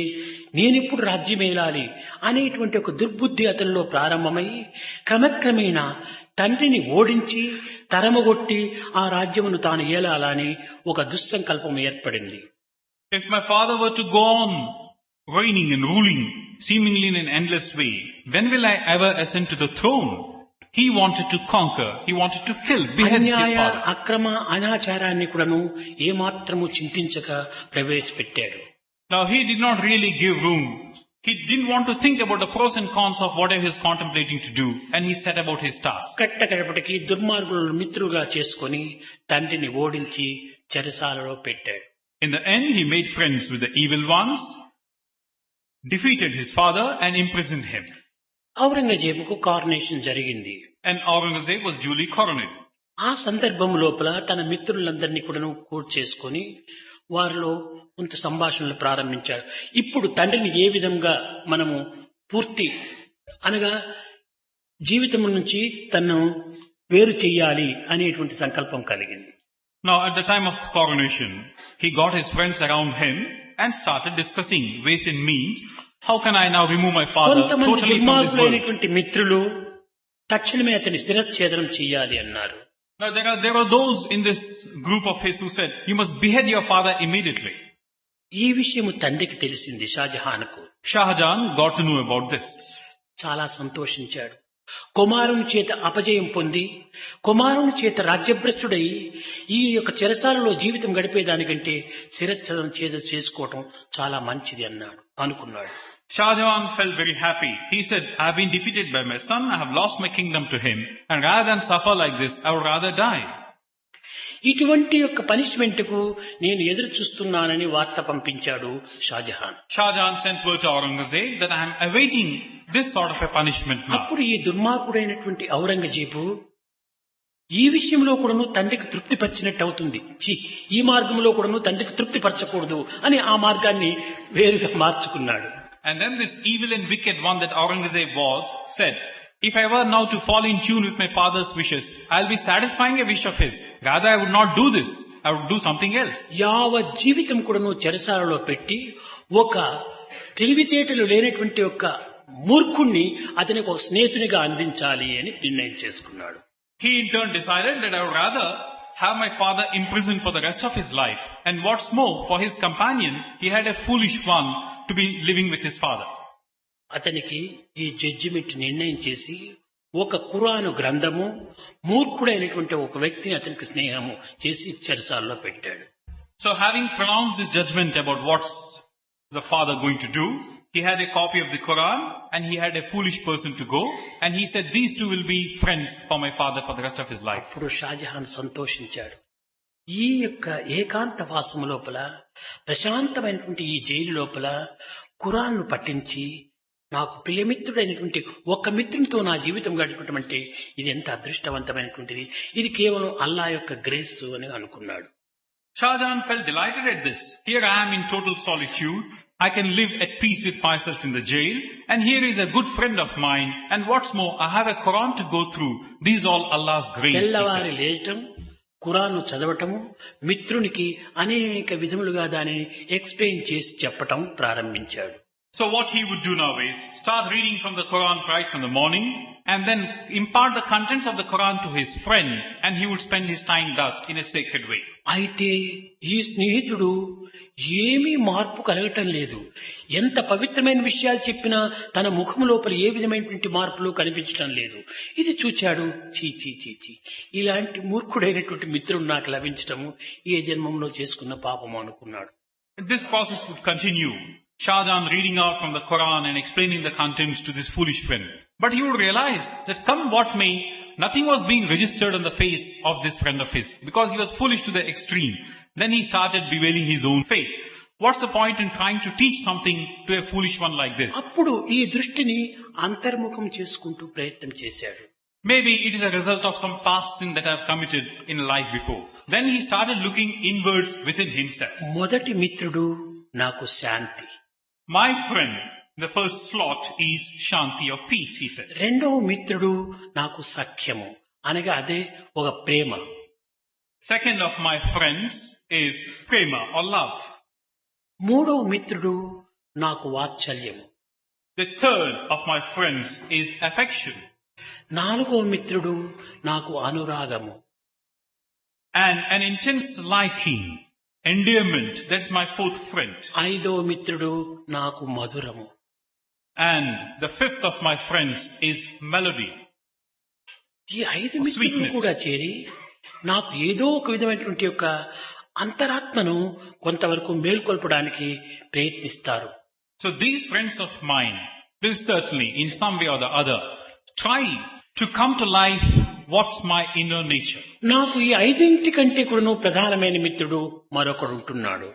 Speaker 1: నేనిప్పుడు రాజ్యమేలాలి అనేటువంటి ఒక దుర్బుద్ధి అతనిలో ప్రారంభమై క్రమక్రమేణా తండ్రిని ఓడించి తరమగొట్టి ఆ రాజ్యమును తాను ఏలాలని ఒక దుస్సంకల్పం ఏర్పడింది.
Speaker 2: If my father were to go on reigning and ruling seemingly in an endless way, when will I ever ascend to the throne? He wanted to conquer, he wanted to kill, behead his
Speaker 1: అన్యాయ
Speaker 2: father.
Speaker 1: అక్రమ అనాచారాన్ని కూడాను ఏమాత్రము చింతించక ప్రవేశపెట్టాడు.
Speaker 2: Now he did not really give room. He didn't want to think about the pros and cons of whatever he is contemplating to do, and he set about his task.
Speaker 1: కట్టకడపటికి దుర్మార్గులను మిత్రులుగా చేసుకొని తండ్రిని ఓడించి చెరసాలలో పెట్టాడు.
Speaker 2: In the end, he made friends with the evil ones, defeated his father and imprisoned him.
Speaker 1: ఔరంగజేబుకు కారునేషన్ జరిగింది.
Speaker 2: And Aurangzeb was duly coronated.
Speaker 1: ఆ సందర్భం లోపల తన మిత్రులందరినీ కూడా కూర్చేసుకొని వారిలో కొంత సంభాషణలు ప్రారంభించారు. ఇప్పుడు తండ్రిని ఏ విధంగా మనము పూర్తి అనగా జీవితం నుంచి తనను వేరు చెయ్యాలి అనేటువంటి సంకల్పం కలిగింది.
Speaker 2: Now at the time of the coronation, he got his friends around him and started discussing ways and means. How can I now remove my father
Speaker 1: కొంతమంది
Speaker 2: totally from this world?
Speaker 1: దుర్మార్గులైనటువంటి మిత్రులు తక్షణమే అతని శిరచ్ఛేదనం చెయ్యాలి అన్నారు.
Speaker 2: Now there are those in this group of his who said, you must behead your father immediately.
Speaker 1: ఈ విషయము తండ్రికి తెలిసింది షాజహాన్కు.
Speaker 2: Shah Jahan got to know about this.
Speaker 1: చాలా సంతోషించాడు. కుమారుని చేత అపజయం పొంది కుమారుని చేత రాజ్యభ్రష్టుడై ఈ యొక్క చెరసాలలో జీవితం గడిపేదానికంటే శిరచ్ఛేదనం చేసుకోవటం చాలా మంచిది అనుకున్నాడు.
Speaker 2: Shah Jahan felt very happy. He said, I have been defeated by my son, I have lost my kingdom to him, and rather than suffer like this, I would rather die.
Speaker 1: ఇటువంటి యొక్క punishment కు నేను ఎదురు చూస్తున్నానని వార్త పంపించాడు Shahjahan.
Speaker 2: Shah Jahan sent word to Aurangzeb that I am awaiting this sort of a punishment now.
Speaker 1: అప్పుడు ఈ దుర్మార్గుడైనటువంటి ఔరంగజేబు ఈ విషయంలో కూడాను తండ్రికి తృప్తి పరిచినట్టు అవుతుంది. ఈ మార్గంలో కూడాను తండ్రికి తృప్తి పరచకూడదు అని ఆ మార్గాన్ని వేరుగా మార్చుకున్నాడు.
Speaker 2: And then this evil and wicked one that Aurangzeb was said, if I were now to fall in tune with my father's wishes, I'll be satisfying a wish of his. Rather I would not do this. I would do something else.
Speaker 1: యావత్ జీవితం కూడాను చెరసాలలో పెట్టి ఒక తెలివితేటలు లేనటువంటి ఒక మూర్ఖుణ్ణి అతనికి ఒక స్నేహితునిగా అందించాలి అని నిర్ణయం చేసుకున్నాడు.
Speaker 2: He in turn decided that I would rather have my father imprisoned for the rest of his life. And what's more, for his companion, he had a foolish one to be living with his father.
Speaker 1: అతనికి ఈ judgement నిర్ణయం చేసి ఒక ఖురాను గ్రంథము మూర్ఖుడైనటువంటి ఒక వ్యక్తిని అతనికి స్నేహము చేసి చెరసాలలో పెట్టాడు.
Speaker 2: So having pronounced his judgment about what's the father going to do, he had a copy of the Quran and he had a foolish person to go, and he said these two will be friends for my father for the rest of his life.
Speaker 1: అప్పుడు షాజహాన్ సంతోషించాడు. ఈ యొక్క ఏకాంత వాసము లోపల ప్రశాంతమైనటువంటి ఈ jail లోపల ఖురాన్ను పఠించి నాకు ప్రియమిత్రుడైనటువంటి ఒక్క మిత్రునితో నా జీవితం గడపటం అంటే ఇది ఎంత అదృష్టవంతమైనటువంటిది, ఇది కేవలం అల్లా యొక్క గ్రేస్ అని అనుకున్నాడు.
Speaker 2: Shah Jahan felt delighted at this. Here I am in total solitude. I can live at peace with myself in the jail, and here is a good friend of mine, and what's more, I have a Quran to go through. These all Allah's grace.
Speaker 1: తెల్లవారి లేచటం, ఖురాన్ను చదవటము, మిత్రునికి అనేక విధములుగా దానిని explain చేసి చెప్పటం ప్రారంభించాడు.
Speaker 2: So what he would do now is start reading from the Quran right from the morning and then impart the contents of the Quran to his friend, and he would spend his time thus in a sacred way.
Speaker 1: అయితే ఈ స్నేహితుడు ఏమీ మార్పు కలగటం లేదు. ఎంత పవిత్రమైన విషయాలు చెప్పినా తన ముఖం లోపల ఏ విధమైనటువంటి మార్పులు కనిపించడం లేదు. ఇది చూచాడు. చీ ఇలాంటి మూర్ఖుడైనటువంటి మిత్రుడు నాకు లభించటము ఏ జన్మంలో చేసుకున్న పాపము అనుకున్నాడు.
Speaker 2: This process would continue. Shahjahan reading out from the Quran and explaining the contents to this foolish friend. But he would realize that come what may, nothing was being registered on the face of this friend of his, because he was foolish to the extreme. Then he started bewailing his own fate. What's the point in trying to teach something to a foolish one like this?
Speaker 1: అప్పుడు ఈ దృష్టిని అంతర్ముఖం చేసుకుంటూ ప్రయత్నం చేశాడు.
Speaker 2: Maybe it is a result of some past sin that I have committed in life before. Then he started looking inwards within himself.
Speaker 1: మొదటి మిత్రుడు నాకు శాంతి,
Speaker 2: My friend, the first slot is Shanti or peace, he said.
Speaker 1: రెండవ మిత్రుడు నాకు సఖ్యము, అనగా అదే ఒక ప్రేమ.
Speaker 2: Second of my friends is prema or love.
Speaker 1: మూడవ మిత్రుడు నాకు వాత్సల్యము.
Speaker 2: The third of my friends is affection.
Speaker 1: నాలుగవ మిత్రుడు నాకు అనురాగము.
Speaker 2: And an intense liking, endearment, that's my fourth friend.
Speaker 1: ఐదవ మిత్రుడు నాకు మధురము.
Speaker 2: And the fifth of my friends is melody.
Speaker 1: ఈ ఐదు మిత్రులు కూడా చేరి నాకు ఏదో ఒక విధమైనటువంటి యొక్క అంతరాత్మను కొంతవరకు మేల్కొల్పడానికి ప్రయత్నిస్తారు.
Speaker 2: So these friends of mine will certainly, in some way or the other, try to come to life what's my inner nature.
Speaker 1: నాకు ఈ ఐదింటి కంటే కూడా ప్రధానమైన మిత్రుడు మరొకడు ఉంటున్నాడు.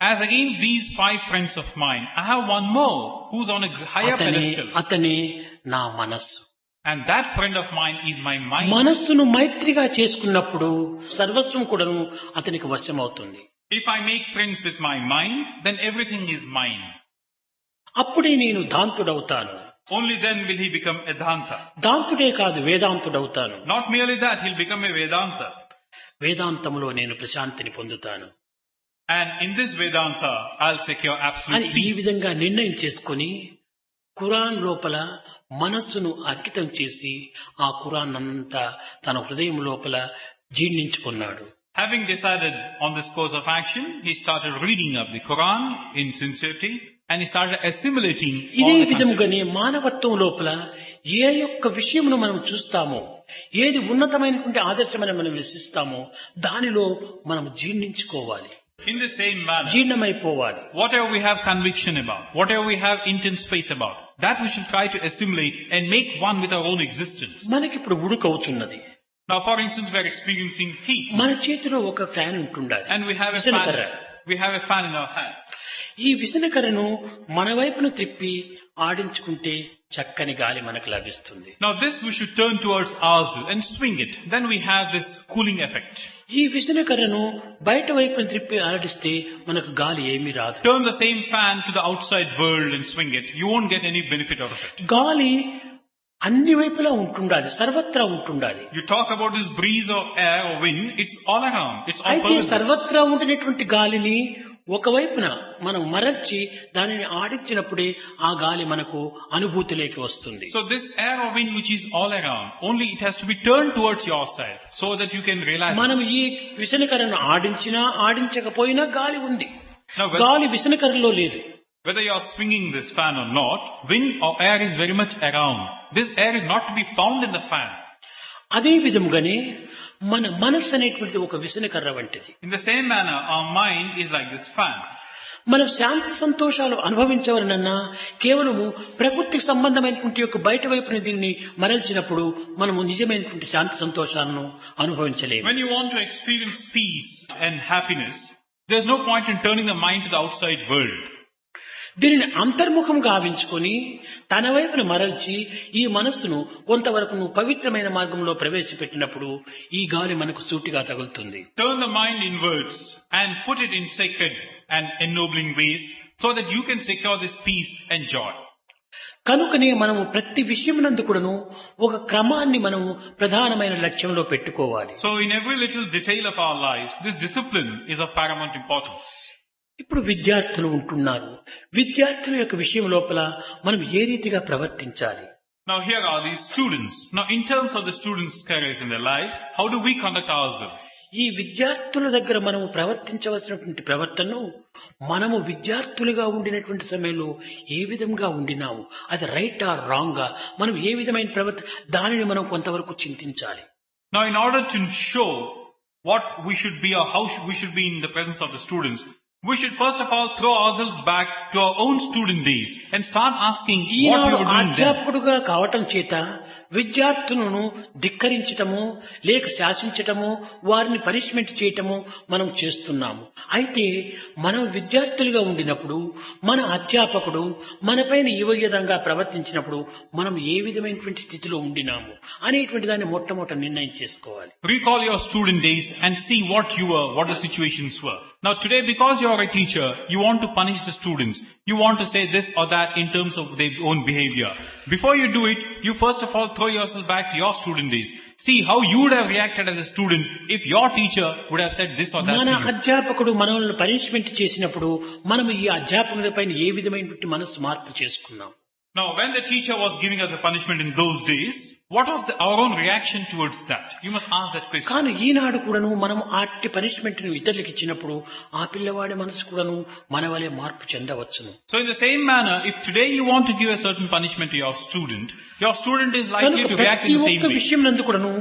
Speaker 2: As against these five friends of mine, I have one more who's on a higher pedestal.
Speaker 1: అతనే నా మనస్సు.
Speaker 2: And that friend of mine is my mind.
Speaker 1: మనస్సును మైత్రిగా చేసుకున్నప్పుడు సర్వస్వం కూడాను అతనికి వశమవుతుంది.
Speaker 2: If I make friends with my mind, then everything is mine.
Speaker 1: అప్పుడే నేను దాంతుడవుతాను.
Speaker 2: Only then will he become a Danta.
Speaker 1: దాంతుడే కాదు, వేదాంతుడవుతాను.
Speaker 2: Not merely that, he'll become a Vedanta.
Speaker 1: వేదాంతములో నేను ప్రశాంతిని పొందుతాను
Speaker 2: And in this Vedanta, I'll secure
Speaker 1: అని
Speaker 2: absolute
Speaker 1: ఈ
Speaker 2: peace.
Speaker 1: విధంగా నిర్ణయం చేసుకుని ఖురాన్ లోపల మనస్సును అంకితం చేసి ఆ ఖురాన్ అంతా తన హృదయం లోపల జీర్ణించుకున్నాడు.
Speaker 2: Having decided on this course of action, he started reading up the Quran in sincerity and he started assimilating all
Speaker 1: ఇదే
Speaker 2: the
Speaker 1: విధముగానే
Speaker 2: contents.
Speaker 1: మానవత్వం లోపల ఏ యొక్క విషయమును మనం చూస్తామో, ఏది ఉన్నతమైనటువంటి ఆదర్శమని మనం విశ్వసిస్తామో దానిలో మనం జీర్ణించుకోవాలి,
Speaker 2: In the same manner,
Speaker 1: జీర్ణమైపోవాలి.
Speaker 2: whatever we have conviction about, whatever we have intense faith about, that we should try to assimilate and make one with our own existence.
Speaker 1: మనకిప్పుడు ఉడుకవుతున్నది.
Speaker 2: Now, for instance, we are experiencing heat
Speaker 1: మన చేతిలో ఒక fan ఉంటుండాలి,
Speaker 2: and we have a
Speaker 1: విసనకర్ర.
Speaker 2: fan. We have a fan in our hand.
Speaker 1: ఈ విసనకర్రను మన వైపును త్రిప్పి ఆడించుకుంటే చక్కని గాలి మనకు లభిస్తుంది.
Speaker 2: Now, this we should turn towards ourselves and swing it. Then we have this cooling effect.
Speaker 1: ఈ విసనకర్రను బయట వైపును త్రిప్పి ఆడిస్తే మనకు గాలి ఏమీ రాదు.
Speaker 2: Turn the same fan to the outside world and swing it. You won't get any benefit out of it.
Speaker 1: గాలి అన్ని వైపులా ఉంటుండాలి, సర్వత్రా ఉంటుండాలి.
Speaker 2: You talk about this breeze or air or wind, it's all around. It's all
Speaker 1: అయితే
Speaker 2: pervasive.
Speaker 1: సర్వత్రా ఉండినటువంటి గాలిని ఒకవైపున మనం మరల్చి దానిని ఆడించినప్పుడే ఆ గాలి మనకు అనుభూతిలోకి వస్తుంది.
Speaker 2: So this air or wind which is all around, only it has to be turned towards your side so that you can realize
Speaker 1: మనం
Speaker 2: it.
Speaker 1: ఈ విసనకర్రను ఆడించినా ఆడించకపోయినా గాలి ఉంది,
Speaker 2: Now,
Speaker 1: గాలి విసనకర్రలో లేదు.
Speaker 2: whether you are swinging this fan or not, wind or air is very much around. This air is not to be found in the fan.
Speaker 1: అదే విధముగానే మన మనస్సు అనేటువంటిది ఒక విసనకర్ర వంటిది.
Speaker 2: In the same manner, our mind is like this fan.
Speaker 1: మనం శాంతి సంతోషాలు అనుభవించవలనన్నా కేవలము ప్రకృతికి సంబంధమైనటువంటి యొక్క బయట వైపుని దీన్ని మరల్చినప్పుడు మనము నిజమైనటువంటి శాంతి సంతోషాలను అనుభవించలేము.
Speaker 2: When you want to experience peace and happiness, there's no point in turning the mind to the outside world.
Speaker 1: దీనిని అంతర్ముఖం గావించుకొని తన వైపున మరల్చి ఈ మనస్సును కొంతవరకు పవిత్రమైన మార్గంలో ప్రవేశపెట్టినప్పుడు ఈ గాలి మనకు సూటిగా తగులుతుంది.
Speaker 2: Turn the mind inwards and put it in sacred and ennobling ways so that you can secure this peace and joy.
Speaker 1: కనుకనే మనము ప్రతి విషయమునందు కూడాను ఒక క్రమాన్ని మనము ప్రధానమైన లక్ష్యంలో పెట్టుకోవాలి.
Speaker 2: So in every little detail of our lives, this discipline is of paramount importance.
Speaker 1: ఇప్పుడు విద్యార్థులు ఉంటున్నారు. విద్యార్థుల యొక్క విషయం లోపల మనం ఏ రీతిగా ప్రవర్తించాలి?
Speaker 2: Now here are these students. Now in terms of the students' careers in their lives, how do we conduct ourselves?
Speaker 1: ఈ విద్యార్థుల దగ్గర మనము ప్రవర్తించవలసినటువంటి ప్రవర్తనను మనము విద్యార్థులుగా ఉండినటువంటి సమయంలో ఏ విధంగా ఉండినాము, అది రైట్ ఆర్ రాంగ్ గా మనం ఏ విధమైన ప్రవర్తన, దానిని మనం కొంతవరకు చింతించాలి.
Speaker 2: Now in order to show what we should be or how we should be in the presence of the students, We should first of all throw ourselves back to our own student days and start asking what we
Speaker 1: Eenadu
Speaker 2: were doing then.
Speaker 1: అధ్యాపకుడుగా కావటం చేత విద్యార్థులను ధిక్కరించటము లేక శాసించటము వారిని punishment చేయటము మనం చేస్తున్నాము. అయితే మనం విద్యార్థులుగా ఉండినప్పుడు మన అధ్యాపకుడు మనపైన ఈ విధంగా ప్రవర్తించినప్పుడు మనం ఏ విధమైనటువంటి స్థితిలో ఉండినాము అనేటువంటి దాన్ని మొట్టమొదట నిర్ణయం చేసుకోవాలి.
Speaker 2: Recall your student days and see what you were, what the situations were. Now today, because you are a teacher, you want to punish the students. You want to say this or that in terms of their own behavior. Before you do it, you first of all throw yourself back to your student days. See how you would have reacted as a student if your teacher would have said this or that
Speaker 1: మన
Speaker 2: to you.
Speaker 1: అధ్యాపకుడు మనల్ని punishment చేసినప్పుడు మనం ఈ అధ్యాపకుడి పైన ఏ విధమైనటువంటి మనసు మార్పు చేసుకున్నాం.
Speaker 2: Now when the teacher was giving us a punishment in those days, what was our own reaction towards that? You must ask that question.
Speaker 1: కానీ ఈనాడు కూడాను మనం ఆటి పనిష్మెంట్ ను ఇతరులకు ఇచ్చినప్పుడు ఆ పిల్లవాడి మనసు కూడాను మన వలె మార్పు చెందవచ్చును.
Speaker 2: So in the same manner, if today you want to give a certain punishment to your student is likely
Speaker 1: కనుక
Speaker 2: to react
Speaker 1: ప్రతి
Speaker 2: in the same
Speaker 1: ఒక్క
Speaker 2: way.
Speaker 1: విషయం నందు కూడాను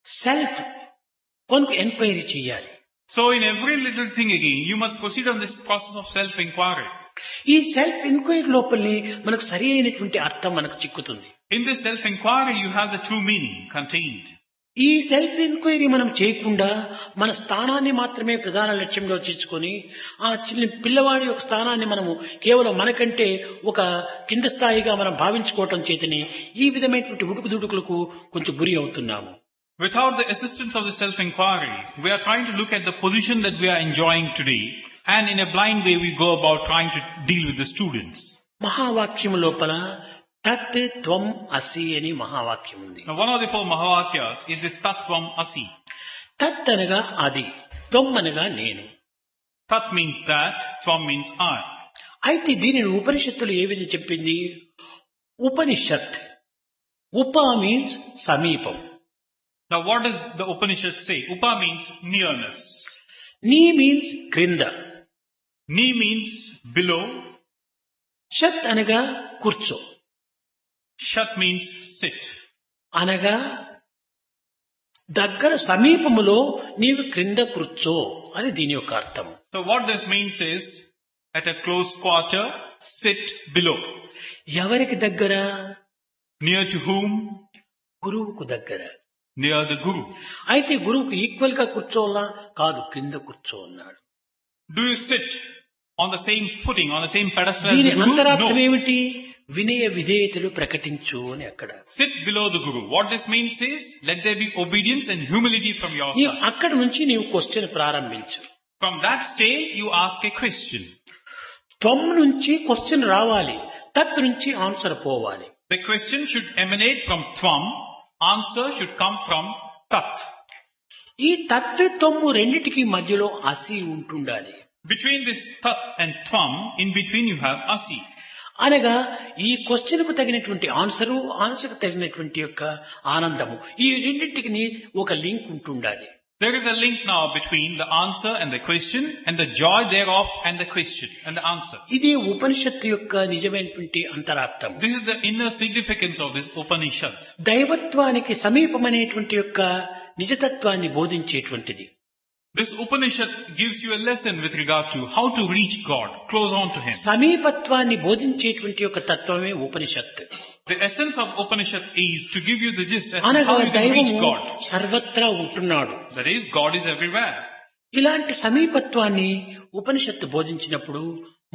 Speaker 1: సెల్ఫ్ కొనుక ఎంక్వైరీ చేయాలి.
Speaker 2: So in every little thing again, you must proceed on this process of self-inquiry.
Speaker 1: ఈ self enquiry లోపలనే మనకు సరి అయినటువంటి అర్థం మనకు చిక్కుతుంది.
Speaker 2: In this self-inquiry, you have the true meaning contained.
Speaker 1: ఈ సెల్ఫ్ ఎంక్వైరీ మనం చేయకుండా మన స్థానాన్ని మాత్రమే ప్రధాన లక్ష్యంలో చేసుకొని ఆ పిల్లవాడి యొక్క స్థానాన్ని మనము కేవలం మనకంటే ఒక కింద స్థాయిగా మనం భావించుకోవటం చేతనే ఈ విధమైనటువంటి ఉడుకుదుడుకులకు కొంచెం గురి అవుతున్నాము.
Speaker 2: Without the assistance of the self-inquiry, we are trying to look at the position that we are enjoying today, and in a blind way we go about trying to deal with the students.
Speaker 1: మహావాక్యం లోపల తత్ త్వం అసి అని మహావాక్యం ఉంది.
Speaker 2: Now one of the four Mahavakyas is this Tattvam Asi.
Speaker 1: తత్ అనగా అది, త్వం అనగా నేను.
Speaker 2: Tat means that, Tvam means I.
Speaker 1: అయితే దీనిని ఉపనిషత్తులు ఏ విధంగా చెప్పింది? ఉపనిషత్. ఉప మీన్స్ సమీపం.
Speaker 2: Now what does the Upanishad say? Upa means nearness.
Speaker 1: నీ మీన్స్ క్రింద.
Speaker 2: Ni means below.
Speaker 1: షత్ అనగా కూర్చో.
Speaker 2: Shat means sit.
Speaker 1: అనగా దగ్గర సమీపములో నీవు క్రింద కూర్చో అని దీని యొక్క అర్థం.
Speaker 2: So what this means is, at a close quarter, sit below.
Speaker 1: ఎవరికి దగ్గర?
Speaker 2: Near to whom?
Speaker 1: గురువుకు దగ్గర.
Speaker 2: Near the Guru.
Speaker 1: అయితే గురువుకు ఈక్వల్ గా కూర్చోవాలా? కాదు, క్రింద కూర్చో అన్నాడు.
Speaker 2: Do you sit on the same footing, on the same pedestal as
Speaker 1: దీని
Speaker 2: the Guru?
Speaker 1: అంతరార్థం
Speaker 2: No.
Speaker 1: ఏమిటి? వినయ విధేయతలు ప్రకటించు అని అక్కడ.
Speaker 2: Sit below the Guru. What this means is, let there be obedience and humility from your
Speaker 1: నీవు
Speaker 2: side.
Speaker 1: అక్కడి నుంచి నీవు question ప్రారంభించు.
Speaker 2: From that stage, you ask a question.
Speaker 1: త్వం నుంచి క్వశ్చన్ రావాలి, తత్ నుంచి ఆన్సర్ పోవాలి.
Speaker 2: The question should emanate from Tvam. Answer should come from Tat.
Speaker 1: ఈ తత్ త్వము రెండిటికి మధ్యలో అసి ఉంటుండాలి.
Speaker 2: Between this Tat and Tvam, in between you have Asi.
Speaker 1: అనగా ఈ క్వశ్చన్ కు తగినటువంటి ఆన్సరు, ఆన్సర్ కు తగినటువంటి యొక్క ఆనందము, ఈ రెండింటికి ఒక లింక్ ఉంటుండాలి.
Speaker 2: There is a link now between the answer and the question, and the joy thereof and the question and the answer.
Speaker 1: ఇది ఉపనిషత్తు యొక్క నిజమైనటువంటి అంతరార్థం.
Speaker 2: This is the inner significance of this Upanishad.
Speaker 1: దైవత్వానికి సమీపమనేటువంటి యొక్క నిజతత్వాన్ని బోధించేటువంటిది.
Speaker 2: This Upanishad gives you a lesson with regard to how to reach God, close on to Him.
Speaker 1: సమీపత్వాన్ని బోధించేటువంటి యొక్క తత్వమే ఉపనిషత్తు.
Speaker 2: The essence of Upanishad is to give you the gist as to
Speaker 1: అనగా
Speaker 2: how you can reach
Speaker 1: దైవము
Speaker 2: God.
Speaker 1: సర్వత్రా ఉంటున్నాడు.
Speaker 2: That is, God is everywhere.
Speaker 1: ఇలాంటి సమీపత్వాన్ని ఉపనిషత్తు బోధించినప్పుడు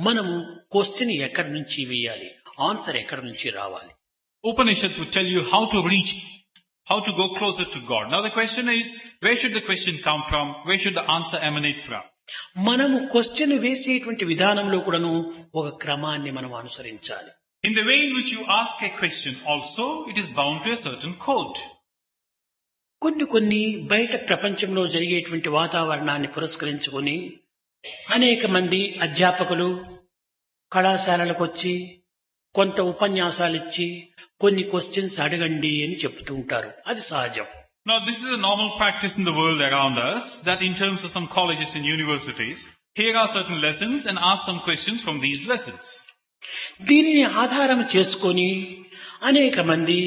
Speaker 1: మనము క్వశ్చన్ ఎక్కడి నుంచి వేయాలి, ఆన్సర్ ఎక్కడి నుంచి రావాలి.
Speaker 2: Upanishad would tell you how to reach, how to go closer to God. Now the question is, where should the question come from? Where should the answer emanate from?
Speaker 1: మనము question వేసేటువంటి విధానంలో కూడాను ఒక క్రమాన్ని మనం అనుసరించాలి.
Speaker 2: In the way in which you ask a question also, it is bound to a certain code.
Speaker 1: కొన్ని బయట ప్రపంచంలో జరిగేటువంటి వాతావరణాన్ని పురస్కరించుకొని అనేక మంది అధ్యాపకులు కళాశాలలకు వచ్చి కొంత ఉపన్యాసాలు ఇచ్చి కొన్ని క్వశ్చన్స్ అడగండి అని చెప్తూ ఉంటారు. అది సహజం.
Speaker 2: Now this is a normal practice in the world around us, that in terms of some colleges and universities, here are certain lessons and ask some questions from these lessons.
Speaker 1: దీనిని ఆధారం చేసుకొని అనేక మంది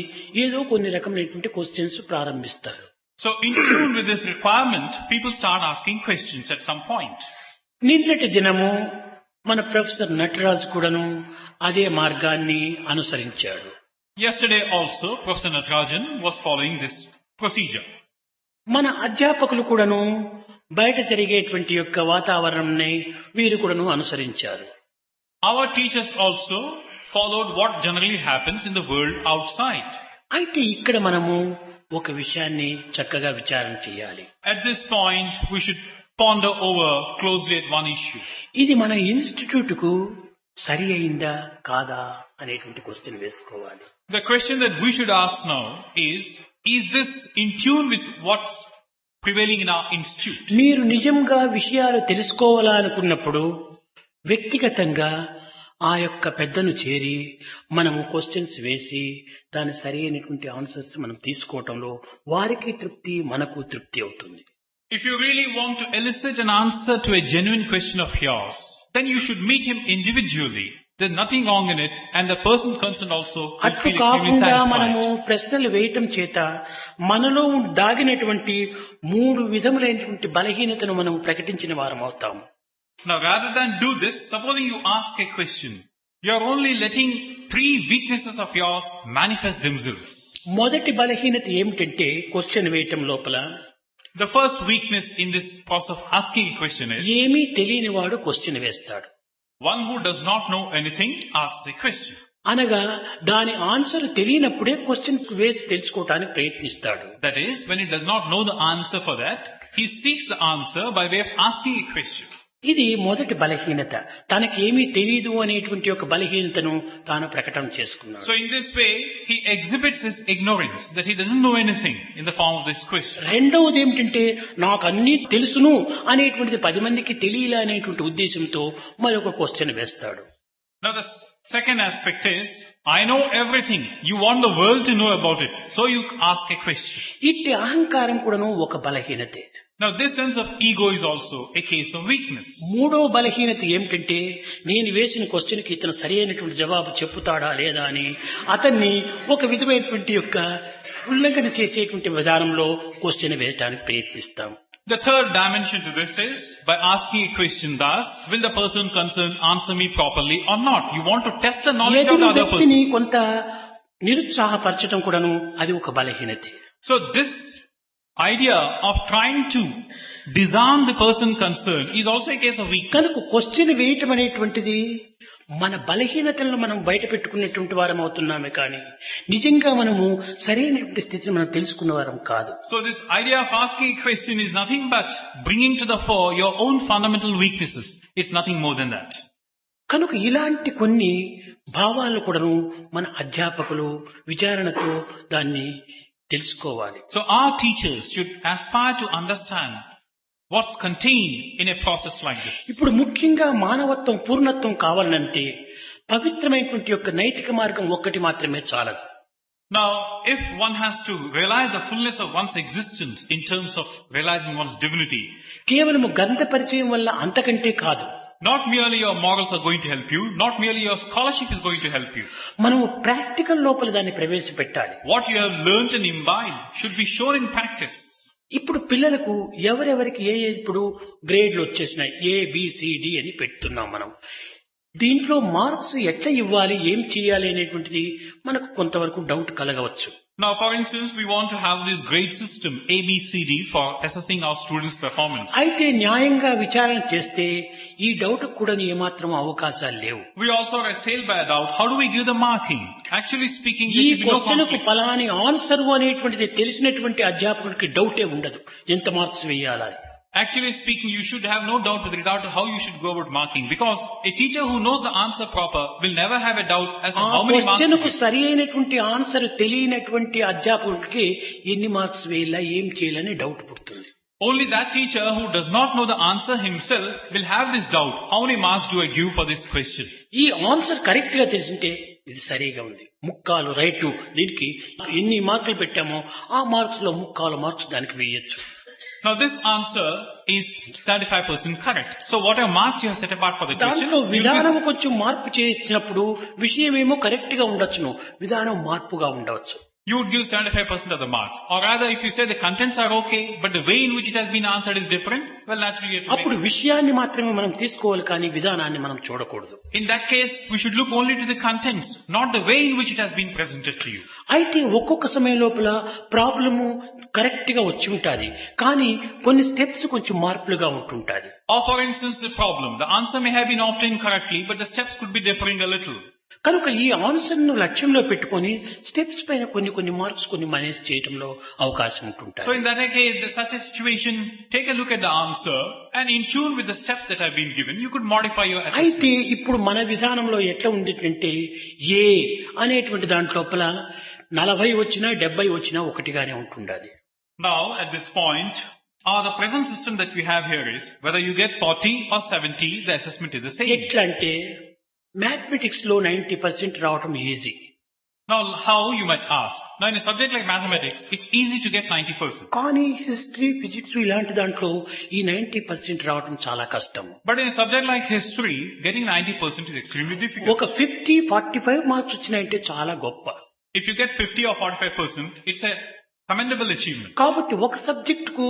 Speaker 1: ఏదో కొన్ని రకమైనటువంటి క్వశ్చన్స్ ప్రారంభిస్తారు.
Speaker 2: So in tune with this requirement, people start asking questions at some point.
Speaker 1: నిన్నటి దినము మన ప్రొఫెసర్ నటరాజ్ కూడాను అదే మార్గాన్ని అనుసరించాడు.
Speaker 2: Yesterday also, Professor Natarajan was following this procedure.
Speaker 1: మన అధ్యాపకులు కూడాను బయట జరిగేటువంటి యొక్క వాతావరణంని వీరు కూడాను అనుసరించారు.
Speaker 2: Our teachers also followed what generally happens in the world outside.
Speaker 1: అయితే ఇక్కడ మనము ఒక విషయాన్ని చక్కగా విచారణ చేయాలి.
Speaker 2: At this point, we should ponder over closely at one issue.
Speaker 1: ఇది మన ఇన్స్టిట్యూట్ కు సరి అయిందా కాదా అనేటువంటి క్వశ్చన్ వేసుకోవాలి.
Speaker 2: The question that we should ask now is this in tune with what's prevailing in our institute?
Speaker 1: మీరు నిజంగా విషయాలు తెలుసుకోవాలనుకున్నప్పుడు వ్యక్తిగతంగా ఆ యొక్క పెద్దను చేరి మనము క్వశ్చన్స్ వేసి దాని సరి అయినటువంటి ఆన్సర్స్ మనం తీసుకోవటంలో వారికి తృప్తి, మనకు తృప్తి అవుతుంది.
Speaker 2: If you really want to elicit an answer to a genuine question of yours, then you should meet him individually. There's nothing wrong in it, and the person concerned also will
Speaker 1: అట్లు
Speaker 2: feel extremely
Speaker 1: కాకుండా మనము
Speaker 2: satisfied.
Speaker 1: ప్రశ్నలు వేయటం చేత మనలో దాగినటువంటి 3 విధములైనటువంటి బలహీనతను మనం ప్రకటించిన వారం అవుతాము.
Speaker 2: Now, rather than do this, supposing you ask a question, you are only letting 3 weaknesses of yours manifest themselves.
Speaker 1: మొదటి బలహీనత ఏమిటంటే క్వశ్చన్ వేయటం లోపల
Speaker 2: The first weakness in this process of asking a question is,
Speaker 1: ఏమీ తెలియని వాడు question వేస్తాడు.
Speaker 2: one who does not know anything asks a question.
Speaker 1: అనగా దాని ఆన్సర్ తెలియనప్పుడే క్వశ్చన్ వేసి తెలుసుకోవటానికి ప్రయత్నిస్తాడు.
Speaker 2: That is, when he does not know the answer for that, he seeks the answer by way of asking a question.
Speaker 1: ఇది మొదటి బలహీనత. తనకి ఏమీ తెలియదు అనేటువంటి ఒక బలహీనతను తాను ప్రకటన చేసుకున్నాడు.
Speaker 2: So in this way, he exhibits his ignorance, that he doesn't know anything in the form of this question.
Speaker 1: రెండవది ఏమిటంటే నాకు అన్నీ తెలుసును అనేటువంటిది 10 మందికి తెలియలే అనేటువంటి ఉద్దేశంతో మరొక క్వశ్చన్ వేస్తాడు.
Speaker 2: Now the second aspect is, I know everything. You want the world to know about it. So you ask a question.
Speaker 1: ఇట్టి అహంకారం కూడాను ఒక బలహీనతే.
Speaker 2: Now this sense of ego is also a case of weakness.
Speaker 1: మూడో బలహీనత ఏమిటంటే నేను వేసిన question కి ఇతను సరి అయినటువంటి జవాబు చెప్పుతాడా లేదా అని అతన్ని ఒక విధమైనటువంటి యొక్క ఉల్లంఘన చేసేటువంటి విధానంలో క్వశ్చన్ వేయడానికి ప్రయత్నిస్తాం.
Speaker 2: The third dimension to this is, by asking a question thus, will the person concerned answer me properly or not? You want to test the knowledge of the other
Speaker 1: వ్యక్తిని
Speaker 2: person.
Speaker 1: కొంత నిరుత్సాహపరచడం కూడాను అది ఒక బలహీనతే.
Speaker 2: So this idea of trying to disarm the person concerned is also a case of
Speaker 1: కనుక
Speaker 2: weakness.
Speaker 1: Question వేయటం అనేటువంటిది మన బలహీనతలను మనం బయట పెట్టుకునేటువంటి వారం అవుతున్నామే కానీ నిజంగా మనము సరైనటువంటి స్థితిని మనం తెలుసుకున్న వారం కాదు.
Speaker 2: So this idea of asking a question is nothing but bringing to the fore your own fundamental weaknesses. It's nothing more than that.
Speaker 1: కనుక ఇలాంటి కొన్ని భావాలు కూడాను మన అధ్యాపకులు విచారణతో దాన్ని తెలుసుకోవాలి.
Speaker 2: So our teachers should aspire to understand what's contained in a process like this.
Speaker 1: ఇప్పుడు ముఖ్యంగా మానవత్వం పూర్ణత్వం కావాలంటే పవిత్రమైనటువంటి యొక్క నైతిక మార్గం ఒక్కటి మాత్రమే చాలదు.
Speaker 2: Now, if one has to realize the fullness of one's existence in terms of realizing one's divinity,
Speaker 1: కేవలము గ్రంథ పరిచయం వల్ల అంతకంటే కాదు.
Speaker 2: not merely your morals are going to help you, not merely your scholarship is going to help you.
Speaker 1: మనము practical లోపల దాన్ని ప్రవేశపెట్టాలి.
Speaker 2: What you have learnt and imbibed should be shown in practice.
Speaker 1: ఇప్పుడు పిల్లలకు ఎవరెవరికి ఇప్పుడు గ్రేడ్లు వచ్చేసినాయి, ABCD అని పెడుతున్నాం మనం. దీంట్లో మార్క్స్ ఎట్లా ఇవ్వాలి, ఏం చేయాలి అనేటువంటిది మనకు కొంతవరకు doubt కలగవచ్చు.
Speaker 2: Now, for instance, we want to have this grade system, ABCD, for assessing our students' performance.
Speaker 1: అయితే న్యాయంగా విచారణ చేస్తే ఈ డౌట్ కూడా ఏమాత్రం అవకాశాలు లేవు.
Speaker 2: We also are assailed by a doubt. How do we give the marking? Actually speaking,
Speaker 1: ఈ
Speaker 2: there should be no
Speaker 1: question కు
Speaker 2: conflict.
Speaker 1: ఫలాని ఆన్సర్ అనేటువంటిది తెలిసినటువంటి అధ్యాపకుడికి డౌటే ఉండదు ఎంత మార్క్స్ వేయాలని.
Speaker 2: Actually speaking, you should have no doubt with regard to how you should go about marking, because a teacher who knows the answer proper will never have a doubt as to
Speaker 1: ఆ
Speaker 2: how many marks
Speaker 1: question
Speaker 2: to
Speaker 1: కు
Speaker 2: give.
Speaker 1: సరి అయినటువంటి answer తెలియనటువంటి అధ్యాపకుడికి ఎన్ని marks వేయాలా, ఏం చేయాలని doubt పుడుతుంది.
Speaker 2: Only that teacher who does not know the answer himself will have this doubt. How many marks do I give for this question?
Speaker 1: ఈ ఆన్సర్ కరెక్ట్ గా తెలిసింటే ఇది సరిగా ఉంది, ముక్కాలు రైటు, దీనికి ఎన్ని మార్కులు పెట్టామో ఆ మార్క్స్ లో 3 మార్క్స్ దానికి వేయొచ్చు.
Speaker 2: Now this answer is 75% correct. So whatever marks you have set apart for the question,
Speaker 1: దాంట్లో
Speaker 2: use
Speaker 1: విధానం
Speaker 2: this.
Speaker 1: కొంచెం మార్పు చేసినప్పుడు విషయం ఏమో కరెక్ట్ గా ఉండొచ్చును, విధానం మార్పుగా ఉండవచ్చు.
Speaker 2: you would give 75% of the marks. Or rather, if you say the contents are okay, but the way in which it has been answered is different, well, naturally you have to
Speaker 1: అప్పుడు
Speaker 2: make...
Speaker 1: విషయాన్ని మాత్రమే మనం తీసుకోవాలి, కానీ విధానాన్ని మనం చూడకూడదు.
Speaker 2: In that case, we should look only to the contents, not the way in which it has been presented to you.
Speaker 1: అయితే ఒక్కొక్క సమయం లోపల ప్రాబ్లము కరెక్ట్ గా వచ్చి ఉంటాది, కానీ కొన్ని స్టెప్స్ కొంచెం మార్పులుగా ఉంటుంటాది.
Speaker 2: Or for instance, the problem, the answer may have been obtained correctly, but the steps could be differing a little.
Speaker 1: కనుక ఈ ఆన్సర్ ను లక్ష్యంలో పెట్టుకొని స్టెప్స్ పైన కొన్ని మార్క్స్ కొన్ని మైనస్ చేయడంలో అవకాశం ఉంటుంటాయి.
Speaker 2: So in that case, in such a situation, take a look at the answer and in tune with the steps that have been given, you could modify your
Speaker 1: అయితే
Speaker 2: assessment.
Speaker 1: ఇప్పుడు మన విధానంలో ఎట్లా ఉండేటంటే ఏ అనేటువంటి దాంట్లోపల 40 వచ్చినా 70 వచ్చినా ఒకటిగానే ఉంటుండాలి.
Speaker 2: Now, at this point, the present system that we have here is, whether you get 40 or 70, the assessment is the same.
Speaker 1: ఎట్లా అంటే మ్యాథమెటిక్స్ లో 90% రావటం easy.
Speaker 2: Now, how, you might ask. Now, in a subject like mathematics, it's easy to get 90%.
Speaker 1: కానీ history, physics ఇలాంటి దాంట్లో ఈ 90% రావటం చాలా కష్టం.
Speaker 2: But in a subject like history, getting 90% is extremely difficult.
Speaker 1: ఒక 50-45 మార్క్స్ వచ్చినాయంటే చాలా గొప్ప.
Speaker 2: If you get 50 or 45%, it's a commendable achievement.
Speaker 1: కాబట్టి ఒక సబ్జెక్ట్ కు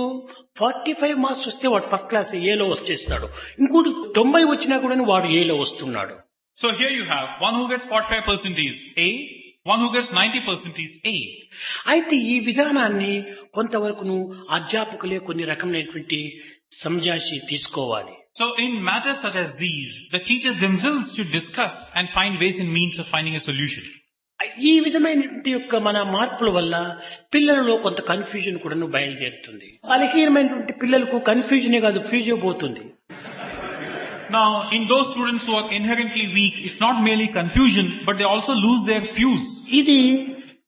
Speaker 1: 45 మార్క్స్ వస్తే వాడు ఫస్ట్ క్లాస్ ఏలో వచ్చేస్తాడు, ఇంకోటి 90 వచ్చినా కూడా వాడు ఏలో వస్తున్నాడు.
Speaker 2: So here you have, one who gets 45% is A, one who gets 90% is A.
Speaker 1: అయితే ఈ విధానాన్ని కొంతవరకును అధ్యాపకులే కొన్ని రకమైనటువంటి సంజాషి తీసుకోవాలి.
Speaker 2: So in matters such as these, the teachers themselves should discuss and find ways and means of finding a solution.
Speaker 1: ఈ విధమైనటువంటి యొక్క మన మార్పుల వల్ల పిల్లలలో కొంత కన్ఫ్యూజన్ కూడా బయలుదేరుతుంది. బలహీనమైనటువంటి పిల్లలకు కన్ఫ్యూజనే కాదు, ఫ్యూజ్ పోతుంది.
Speaker 2: Now, in those students who are inherently weak, it's not merely confusion, but they also lose their fuse.
Speaker 1: ఇది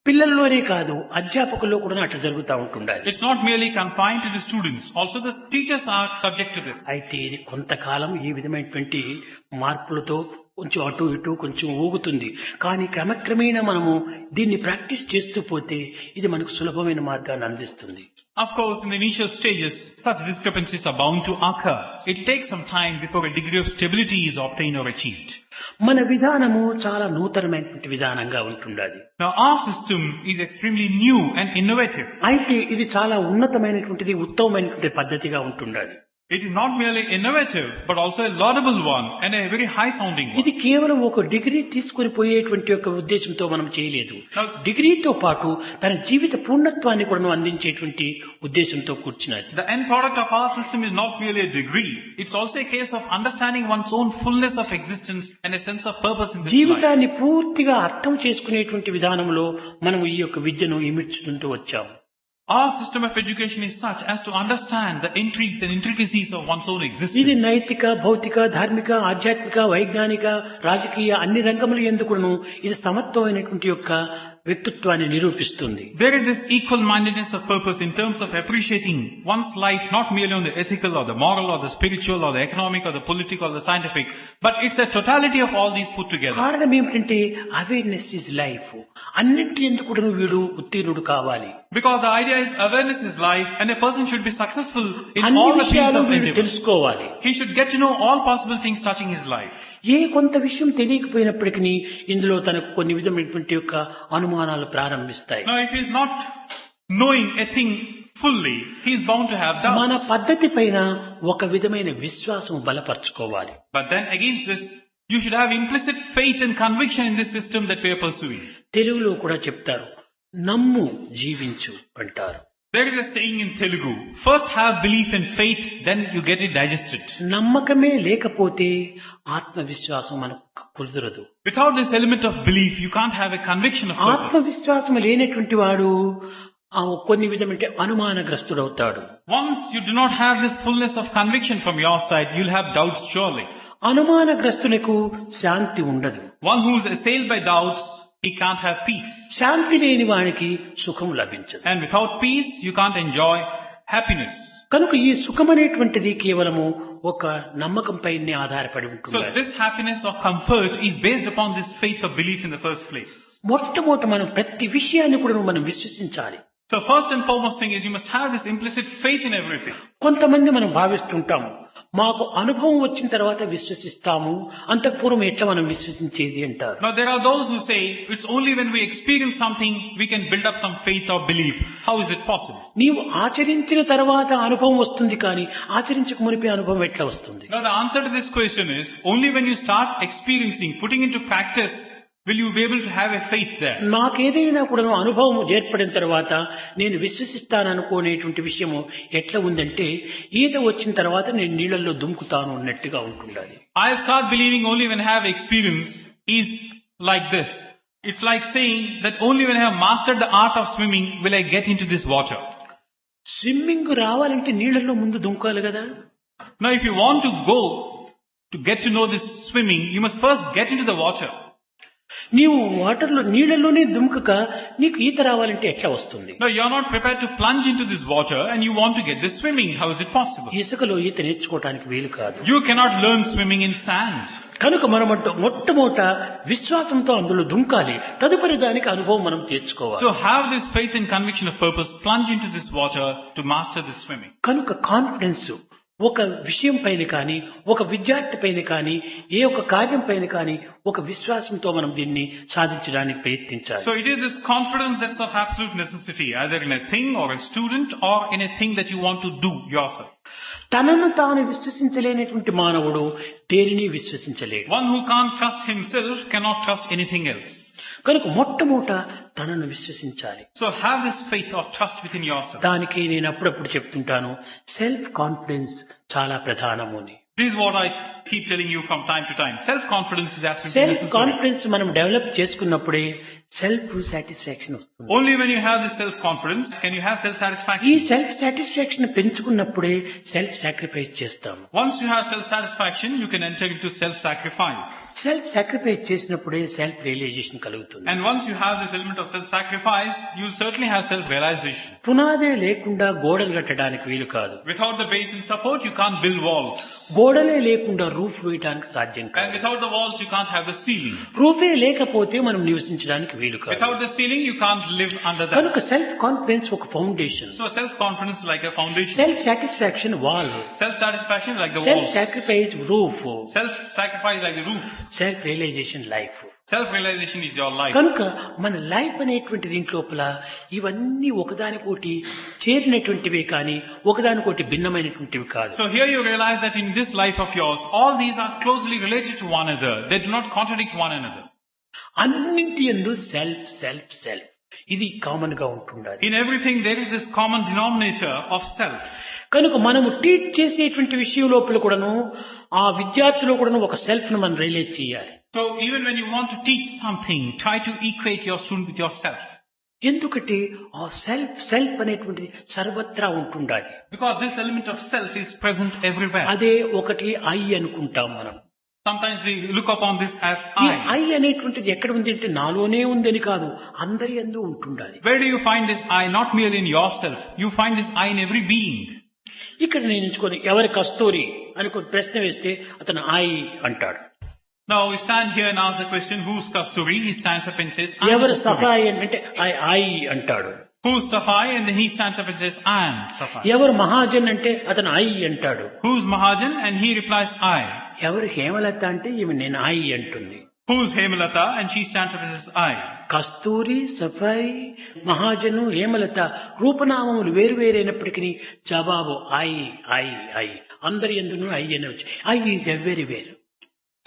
Speaker 1: పిల్లల్లోనే కాదు, అధ్యాపకుల్లో కూడా అట్లా జరుగుతూ ఉంటుండాలి.
Speaker 2: It's not merely confined to the students. Also the teachers are subject to this.
Speaker 1: అయితే ఇది కొంతకాలం ఈ విధమైనటువంటి మార్పులతో కొంచెం అటు ఇటు కొంచెం ఊగుతుంది, కానీ క్రమక్రమేణా మనము దీన్ని ప్రాక్టీస్ చేస్తూ పోతే ఇది మనకు సులభమైన మార్గాన్ని అందిస్తుంది.
Speaker 2: Of course, in the initial stages, such discrepancies are bound to occur. It takes some time before a degree of stability is obtained or achieved.
Speaker 1: మన విధానము చాలా నూతనమైనటువంటి విధానంగా ఉంటుండాలి.
Speaker 2: Now, our system is extremely new and innovative.
Speaker 1: అయితే ఇది చాలా ఉన్నతమైనటువంటిది, ఉత్తమమైనటువంటి పద్ధతిగా ఉంటుండాలి.
Speaker 2: It is not merely innovative, but also a laudable one and a very high-sounding one.
Speaker 1: ఇది కేవలం ఒక డిగ్రీ తీసుకుని పోయేటువంటి ఒక ఉద్దేశంతో మనం చేయలేదు. డిగ్రీతో పాటు తన జీవిత పూర్ణత్వాన్ని కూడా అందించేటువంటి ఉద్దేశంతో కూర్చున్నది.
Speaker 2: The end product of our system is not merely a degree. It's also a case of understanding one's own fullness of existence and a sense of purpose in this life.
Speaker 1: జీవితాన్ని పూర్తిగా అర్థం చేసుకునేటువంటి విధానంలో మనం ఈ యొక్క విద్యను ఇమిడ్చుకుంటూ వచ్చాము.
Speaker 2: Our system of education is such as to understand the intrigues and intricacies of one's own existence.
Speaker 1: ఇది నైతిక, భౌతిక, ధార్మిక, ఆధ్యాత్మిక, వైజ్ఞానిక, రాజకీయ అన్ని రంగముల యందుకును ఇది సమత్వమైనటువంటి యొక్క వ్యక్తిత్వాన్ని నిరూపిస్తుంది.
Speaker 2: There is this equal-mindedness of purpose in terms of appreciating one's life not merely on the ethical or the moral or the spiritual or the economic or the political or the scientific, but it's a totality of all these put together.
Speaker 1: కారణం ఏమిటంటే awareness is life. అన్నింటి ఎందుకు వీడు ఉత్తీర్ణుడు కావాలి.
Speaker 2: Because the idea is awareness is life and a person should be successful in
Speaker 1: అన్ని
Speaker 2: all the fields
Speaker 1: విషయాలు
Speaker 2: of
Speaker 1: వీడు
Speaker 2: endeavor.
Speaker 1: తెలుసుకోవాలి.
Speaker 2: He should get to know all possible things touching his life.
Speaker 1: ఏ కొంత విషయం తెలియకపోయినప్పటికీ ఇందులో తనకు కొన్ని విధమైనటువంటి యొక్క అనుమానాలు ప్రారంభిస్తాయి.
Speaker 2: Now, if he is not knowing a thing fully, he is bound to have
Speaker 1: మన
Speaker 2: doubts.
Speaker 1: పద్ధతి పైన ఒక విధమైన విశ్వాసం బలపరచుకోవాలి.
Speaker 2: But then against this, you should have implicit faith and conviction in this system that we are pursuing.
Speaker 1: తెలుగులో కూడా చెప్తారు, నమ్ము జీవించు అంటారు.
Speaker 2: There is a saying in Telugu, first have belief and faith, then you get it digested.
Speaker 1: నమ్మకమే లేకపోతే ఆత్మవిశ్వాసం మనకు కుదరదు.
Speaker 2: Without this element of belief, you can't have a conviction of purpose.
Speaker 1: ఆత్మవిశ్వాసం లేనటువంటి వాడు కొన్ని విధమైన అనుమానగ్రస్తుడవుతాడు.
Speaker 2: Once you do not have this fullness of conviction from your side, you'll have doubts surely.
Speaker 1: అనుమానగ్రస్తులకు శాంతి ఉండదు.
Speaker 2: One who is assailed by doubts, he can't have peace.
Speaker 1: శాంతి లేని వానికి సుఖం లభించదు.
Speaker 2: And without peace, you can't enjoy happiness.
Speaker 1: కనుక ఈ సుఖం అనేటువంటిది కేవలము ఒక నమ్మకం పైనే ఆధారపడి
Speaker 2: So
Speaker 1: ఉంటుంది.
Speaker 2: this happiness or comfort is based upon this faith or belief in the first place.
Speaker 1: మొట్టమొదట మనం ప్రతి విషయాన్ని కూడా మనం విశ్వసించాలి.
Speaker 2: So first and foremost thing is you must have this implicit faith in everything.
Speaker 1: కొంతమంది మనం భావిస్తుంటాం, మాకు అనుభవం వచ్చిన తర్వాత విశ్వసిస్తాము, అంతఃపూర్వం ఎట్లా మనం విశ్వసించేది అంటారు.
Speaker 2: Now there are those who say, it's only when we experience something we can build up some faith or belief. How is it possible?
Speaker 1: నీవు ఆచరించిన తర్వాత అనుభవం వస్తుంది, కానీ ఆచరించక మునిపే అనుభవం ఎట్లా వస్తుంది?
Speaker 2: Now the answer to this question is, only when you start experiencing, putting into practice, will you be able to have a faith there.
Speaker 1: నాకేదైనా కూడా అనుభవం ఏర్పడిన తర్వాత నేను విశ్వసిస్తాననుకునేటువంటి విషయము ఎట్లా ఉందంటే, ఈత వచ్చిన తర్వాత నేను నీళ్ళల్లో దుముకుతాను అన్నట్టుగా ఉంటుండాలి.
Speaker 2: I start believing only when I have experience is like this. It's like saying that only when I have mastered the art of swimming will I get into this water.
Speaker 1: Swimming రావాలంటే నీళ్ళల్లో ముందు దుంకాలి కదా.
Speaker 2: Now if you want to go to get to know this swimming, you must first get into the water.
Speaker 1: నీవు వాటర్లో నీళ్ళలోనే దుముకక నీకు ఈత రావాలంటే ఎట్లా వస్తుంది?
Speaker 2: Now you are not prepared to plunge into this water and you want to get this swimming. How is it possible?
Speaker 1: ఇసుకలో ఈత నేర్చుకోవడానికి వీలు కాదు.
Speaker 2: You cannot learn swimming in sand.
Speaker 1: కనుక మనమంటూ మొట్టమొదట విశ్వాసంతో అందులో దుంకాలి, తదుపరి దానికి అనుభవం మనం తెచ్చుకోవాలి.
Speaker 2: So have this faith and conviction of purpose, plunge into this water to master this swimming.
Speaker 1: కనుక కాన్ఫిడెన్స్ ఒక విషయం పైన కానీ, ఒక విద్యార్థి పైన కానీ, ఏ ఒక కార్యం పైన కానీ ఒక విశ్వాసంతో మనం దీన్ని సాధించడానికి ప్రయత్నించాలి.
Speaker 2: So it is this confidence that's of absolute necessity, either in a thing or a student or in a thing that you want to do yourself.
Speaker 1: తనను తాను విశ్వసించలేనటువంటి మానవుడు దేనిని విశ్వసించలేడు.
Speaker 2: One who can't trust himself cannot trust anything else.
Speaker 1: కనుక మొట్టమొదట తనను విశ్వసించాలి.
Speaker 2: So have this faith or trust within yourself.
Speaker 1: దానికి నేను అప్పుడప్పుడు చెప్తుంటాను, సెల్ఫ్ కాన్ఫిడెన్స్ చాలా ప్రధానము అని.
Speaker 2: This is what I keep telling you from time to time. Self-confidence is absolutely
Speaker 1: self
Speaker 2: necessary.
Speaker 1: Confidence మనం డెవలప్ చేసుకున్నప్పుడే సెల్ఫ్ సాటిస్ఫాక్షన్ వస్తుంది.
Speaker 2: Only when you have this self-confidence can you have
Speaker 1: ఈ
Speaker 2: self-satisfaction.
Speaker 1: Self satisfaction పెంచుకున్నప్పుడే self sacrifice చేస్తాము.
Speaker 2: Once you have self-satisfaction, you can enter into self-sacrifice.
Speaker 1: Self sacrifice చేసినప్పుడే self realisation కలుగుతుంది.
Speaker 2: And once you have this element of self-sacrifice, you will certainly have self-realization.
Speaker 1: పునాదే లేకుండా గోడలు కట్టడానికి వీలు కాదు.
Speaker 2: Without the base and support, you can't build walls.
Speaker 1: గోడలే లేకుండా roof వేయడానికి సాధ్యం
Speaker 2: And
Speaker 1: కాదు.
Speaker 2: without the walls, you can't have the ceiling.
Speaker 1: రూఫే లేకపోతే మనం నివసించడానికి వీలు కాదు.
Speaker 2: Without the ceiling, you can't live under
Speaker 1: కనుక
Speaker 2: that.
Speaker 1: సెల్ఫ్ కాన్ఫిడెన్స్ ఒక foundation,
Speaker 2: So self-confidence is like a foundation.
Speaker 1: Self satisfaction wall,
Speaker 2: Self-satisfaction is like the
Speaker 1: self
Speaker 2: walls.
Speaker 1: Sacrifice roof,
Speaker 2: Self-sacrifice is like the roof.
Speaker 1: Self realization life.
Speaker 2: Self-realization is your life.
Speaker 1: కనుక మన life అనేటువంటి దీంట్లోపల ఇవన్నీ ఒకదానికోటి చేరినటువంటివే కానీ ఒకదానికోటి భిన్నమైనటువంటివి కాదు.
Speaker 2: So here you realize that in this life of yours, all these are closely related to one another. They do not contradict one another.
Speaker 1: అన్నింటి యందు self self self ఇది common గా ఉంటుండాలి.
Speaker 2: In everything there is this common denominator of self.
Speaker 1: కనుక మనము teach చేసేటువంటి విషయం లోపల కూడాను ఆ విద్యార్థులు కూడాను ఒక సెల్ఫ్ ను మనం రియలైజ్ చేయాలి.
Speaker 2: So even when you want to teach something, try to equate your student with yourself.
Speaker 1: ఎందుకంటే ఆ సెల్ఫ్ సెల్ఫ్ అనేటువంటిది సర్వత్రా ఉంటుండాలి.
Speaker 2: Because this element of self is present everywhere.
Speaker 1: అదే ఒకటి ఐ అనుకుంటాం మనం.
Speaker 2: Sometimes we look upon this as
Speaker 1: ఈ
Speaker 2: I.
Speaker 1: ఐ అనేటువంటిది ఎక్కడ ఉంది అంటే నాలోనే ఉందని కాదు, అందరి యందు ఉంటుండాలి.
Speaker 2: Where do you find this I? Not merely in yourself. You find this I in every being.
Speaker 1: ఇక్కడ నేను ఎంచుకొని ఎవరి కస్తూరి అని ఒక ప్రశ్న వేస్తే అతను ఐ అంటాడు.
Speaker 2: Now we stand here and ask the question, who's Kasturi? He stands up and says, I am
Speaker 1: ఎవరు
Speaker 2: Kasturi.
Speaker 1: సఫాయి అంటే ఐ అంటాడు.
Speaker 2: Who's Safai? And then he stands up and says, I am Safai.
Speaker 1: ఎవరు మహాజన్ అంటే అతను I అంటాడు.
Speaker 2: Who's Mahajan? And he replies, I.
Speaker 1: ఎవరు హేమలత అంటే ఈమె నేను ఐ అంటుంది.
Speaker 2: Who's Hemalata? And she stands up and says, I.
Speaker 1: కస్తూరి, సఫాయి, మహాజను, హేమలత రూపనామములు వేరు వేరైనప్పటికీ జవాబు ఐ ఐ ఐ. అందరి ఎందును ఐ అనవచ్చు. I is everywhere.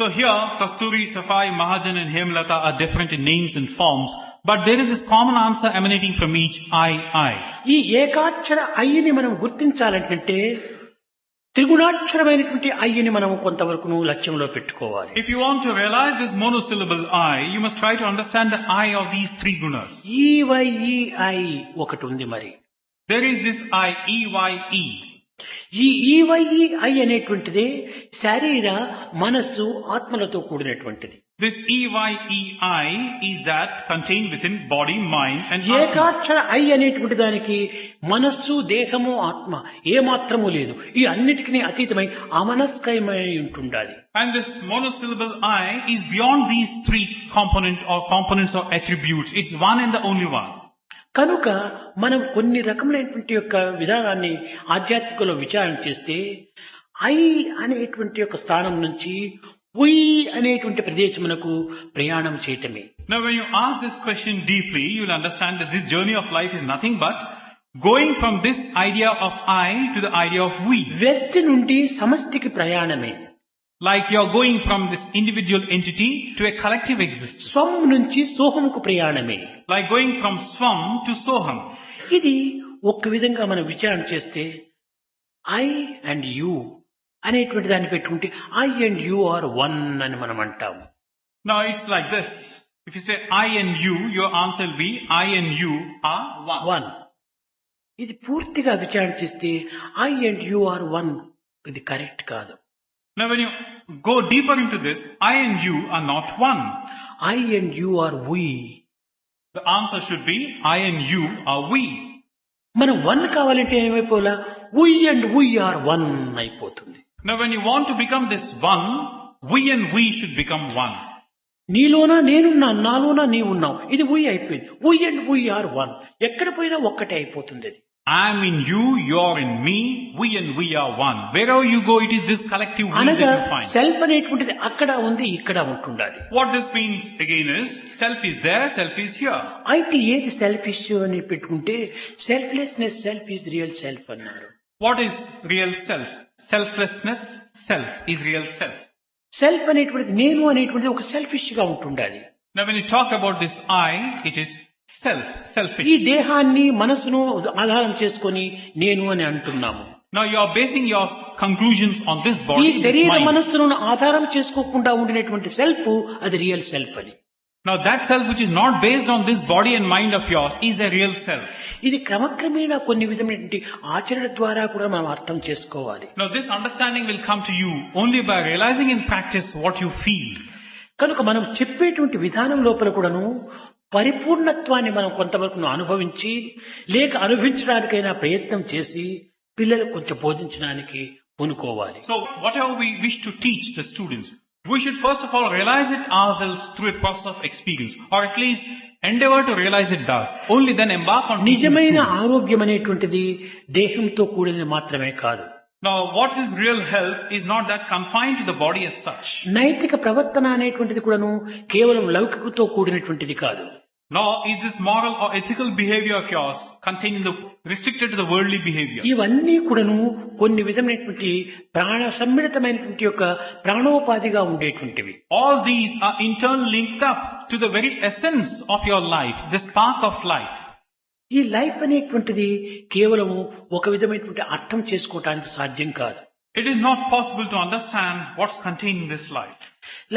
Speaker 2: So here, Kasturi, Safai, Mahajan and Hemalata are different in names and forms, but there is this common answer emanating from each I.
Speaker 1: ఈ ఏకాక్షర ఐని మనం గుర్తించాలంటే త్రిగుణాక్షరమైనటువంటి ఐని మనం కొంతవరకు లక్ష్యంలో పెట్టుకోవాలి.
Speaker 2: If you want to realize this monosyllable I, you must try to understand the I of these three gunas.
Speaker 1: ఈవైఈఐ ఒకటి ఉంది మరి.
Speaker 2: There is this I, E-Y-E.
Speaker 1: ఈ ఈవైఈఐ అనేటువంటిది శరీర మనస్సు ఆత్మలతో కూడినటువంటిది.
Speaker 2: This E-Y-E-I is that contained within body, mind and Atma.
Speaker 1: ఏకాక్షర I అనేటువంటి దానికి మనస్సు, దేహము, ఆత్మ ఏ మాత్రము లేదు. ఈ అన్నిటికీ అతీతమై అమనస్కయమై ఉంటుండాలి.
Speaker 2: And this monosyllable I is beyond these three components or attributes. It's one and the only one.
Speaker 1: కనుక మనం కొన్ని రకములైనటువంటి యొక్క విధానాన్ని ఆధ్యాత్మికలో విచారణ చేస్తే ఐ అనేటువంటి యొక్క స్థానం నుంచి ఉయ్ అనేటువంటి ప్రదేశమునకు ప్రయాణం చేయటమే.
Speaker 2: Now when you ask this question deeply, you will understand that this journey of life is nothing but going from this idea of I to the idea of we.
Speaker 1: West నుండి సమష్టికి ప్రయాణమే.
Speaker 2: Like you are going from this individual entity to a collective existence.
Speaker 1: స్వం నుంచి సోహముకు ప్రయాణమే.
Speaker 2: Like going from Swam to Soham.
Speaker 1: ఇది ఒక్క విధంగా మనం విచారణ చేస్తే I and you అనేటువంటి దాన్ని పెట్టుకుంటే I and you are one అని మనం అంటాం.
Speaker 2: Now it's like this. If you say I and you, your answer will be I and you are one.
Speaker 1: One. ఇది పూర్తిగా విచారణ చేస్తే I and you are one, ఇది కరెక్ట్ కాదు.
Speaker 2: Now when you go deeper into this, I and you are not one.
Speaker 1: I and you are we.
Speaker 2: The answer should be I and you are we.
Speaker 1: మనం one కావాలంటే ఏమైపోలా వి and we are one అయిపోతుంది.
Speaker 2: Now when you want to become this one, we and we should become one.
Speaker 1: నీలోనా నేనున్నాను, నాలోనా నీవున్నావు, ఇది వి అయిపోయింది. వి and we are one. ఎక్కడ పోయినా ఒక్కటే అయిపోతుంది అది.
Speaker 2: I am in you, you are in me, we and we are one. Wherever you go, it is this collective we
Speaker 1: అనగా
Speaker 2: that you find.
Speaker 1: Self అనేటువంటిది అక్కడ ఉంది, ఇక్కడ ఉంటుండాలి.
Speaker 2: What this means again is, self is there, self is here.
Speaker 1: అయితే ఏది selfish అని పెట్టుకుంటే selflessness self is real self అన్నారు.
Speaker 2: What is real self? Selflessness, self is real self.
Speaker 1: Self అనేటువంటిది నేను అనేటువంటిది ఒక సెల్ఫిష్ గా ఉంటుండాలి.
Speaker 2: Now when you talk about this I, it is self, selfish.
Speaker 1: ఈ దేహాన్ని మనసును ఆధారం చేసుకొని నేను అని అంటున్నాము.
Speaker 2: Now you are basing your conclusions on this
Speaker 1: ఈ
Speaker 2: body, this
Speaker 1: శరీర
Speaker 2: mind.
Speaker 1: మనస్సును ఆధారం చేసుకోకుండా ఉండినటువంటి సెల్ఫ్ అది రియల్ సెల్ఫ్ అని.
Speaker 2: Now that self which is not based on this body and mind of yours is a real self.
Speaker 1: ఇది క్రమక్రమేణా కొన్ని విధమైనటువంటి ఆచరణ ద్వారా కూడా మనం అర్థం చేసుకోవాలి.
Speaker 2: Now this understanding will come to you only by realizing in practice what you feel.
Speaker 1: కనుక మనం చెప్పేటువంటి విధానం లోపల కూడాను పరిపూర్ణత్వాన్ని మనం కొంతవరకు అనుభవించి లేక అనుభవించడానికైనా ప్రయత్నం చేసి పిల్లలకు కొంచెం బోధించడానికి పూనుకోవాలి.
Speaker 2: So whatever we wish to teach the students, we should first of all realize it ourselves through a process of experience, or at least endeavor to realize it thus. Only then embark on teaching the
Speaker 1: నిజమైన
Speaker 2: students.
Speaker 1: ఆరోగ్యం అనేటువంటిది దేహంతో కూడినది మాత్రమే కాదు.
Speaker 2: Now what is real health is not that confined to the body as such.
Speaker 1: నైతిక ప్రవర్తన అనేటువంటిది కూడాను కేవలం లౌకికతో కూడినటువంటిది కాదు.
Speaker 2: Nor is this moral or ethical behavior of yours contained restricted to the worldly behavior.
Speaker 1: ఇవన్నీ కూడాను కొన్ని విధమైనటువంటి ప్రాణ సమ్మిళితమైనటువంటి యొక్క ప్రాణోపాధిగా ఉండేటువంటివి.
Speaker 2: All these are in turn linked up to the very essence of your life, the spark of life.
Speaker 1: ఈ life అనేటువంటిది కేవలము ఒక విధమైనటువంటి అర్థం చేసుకోవటానికి సాధ్యం కాదు.
Speaker 2: It is not possible to understand what's contained in this life.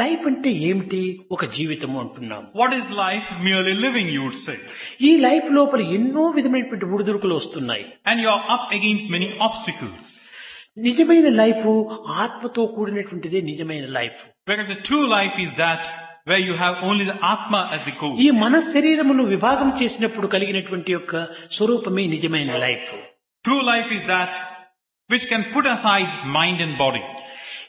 Speaker 1: Life అంటే ఏమిటి? ఒక జీవితము అంటున్నాం.
Speaker 2: What is life? Merely living, you would say.
Speaker 1: ఈ లైఫ్ లోపల ఎన్నో విధమైనటువంటి ఒడిదుడుకులు వస్తున్నాయి.
Speaker 2: And you are up against many obstacles.
Speaker 1: నిజమైన లైఫ్ ఆత్మతో కూడినటువంటిదే నిజమైన life.
Speaker 2: Whereas a true life is that where you have only the Atma as the goal.
Speaker 1: ఈ మన శరీరమును విభాగం చేసినప్పుడు కలిగినటువంటి యొక్క స్వరూపమే నిజమైన life.
Speaker 2: True life is that which can put aside mind and body.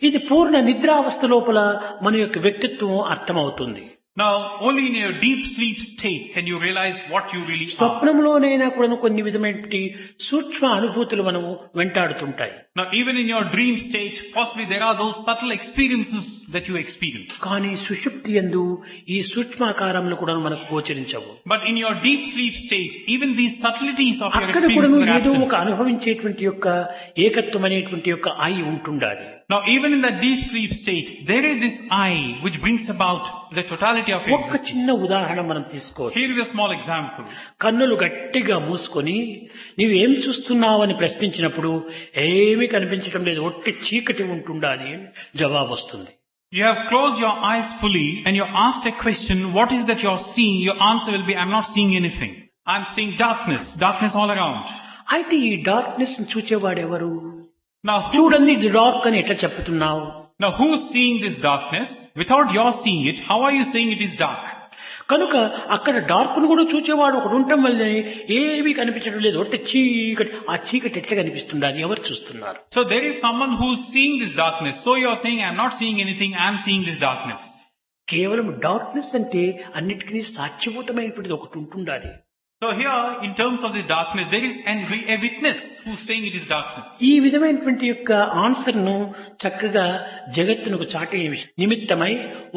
Speaker 1: ఇది పూర్ణ నిద్రావస్థ లోపల మన యొక్క వ్యక్తిత్వం అర్థమవుతుంది.
Speaker 2: Now, only in your deep sleep state can you realize what you really are.
Speaker 1: స్వప్నంలోనైనా కూడా కొన్ని విధమైనటువంటి సూక్ష్మ అనుభూతులు మనము వెంటాడుతుంటాయి.
Speaker 2: Now, even in your dream state, possibly there are those subtle experiences that you experience.
Speaker 1: కానీ సుషుప్తి యందు ఈ సూక్ష్మాకారములు కూడా మనకు గోచరించవు.
Speaker 2: But in your deep sleep state, even these subtleties of your
Speaker 1: అక్కడ కూడా
Speaker 2: experiences are
Speaker 1: ఏదో
Speaker 2: absent.
Speaker 1: ఒక అనుభవించేటువంటి యొక్క ఏకత్వం అనేటువంటి యొక్క ఐ ఉంటుండాలి.
Speaker 2: Now, even in that deep sleep state, there is this I which brings about the totality of your
Speaker 1: ఒక్క
Speaker 2: existence.
Speaker 1: చిన్న ఉదాహరణ మనం తీసుకోవచ్చు.
Speaker 2: Here is a small example.
Speaker 1: కన్నులు గట్టిగా మూసుకొని నీవేం చూస్తున్నావు అని ప్రశ్నించినప్పుడు ఏమీ కనిపించడం లేదు, ఒట్టి చీకటి ఉంటుండాలి అని జవాబు వస్తుంది.
Speaker 2: You have closed your eyes fully and you're asked a question, what is that you're seeing? Your answer will be, I'm not seeing anything. I'm seeing darkness, darkness all around.
Speaker 1: అయితే ఈ డార్క్నెస్ చూచేవాడెవరు?
Speaker 2: Now,
Speaker 1: చూడండి ఇది dark అని ఎట్లా చెప్తున్నావు?
Speaker 2: who's seeing this darkness? Without your seeing it, how are you saying it is dark?
Speaker 1: కనుక అక్కడ dark ను కూడా చూచేవాడు ఒకడు ఉండటం వల్ల ఏమీ కనిపించడం లేదు, ఒట్టి చీకటి. ఆ చీకటి ఎట్లా కనిపిస్తుంది? అది ఎవరు చూస్తున్నారు?
Speaker 2: So there is someone who's seeing this darkness. So you're saying, I'm not seeing anything, I'm seeing this darkness.
Speaker 1: కేవలం డార్క్నెస్ అంటే అన్నిటికీ సాక్ష్యభూతమైనటువంటిది ఒకటి ఉంటుండాలి.
Speaker 2: So here, in terms of the darkness, there is a witness who's saying it is darkness.
Speaker 1: ఈ విధమైనటువంటి యొక్క answer ను చక్కగా జగత్తునకు చాటే నిమిత్తమై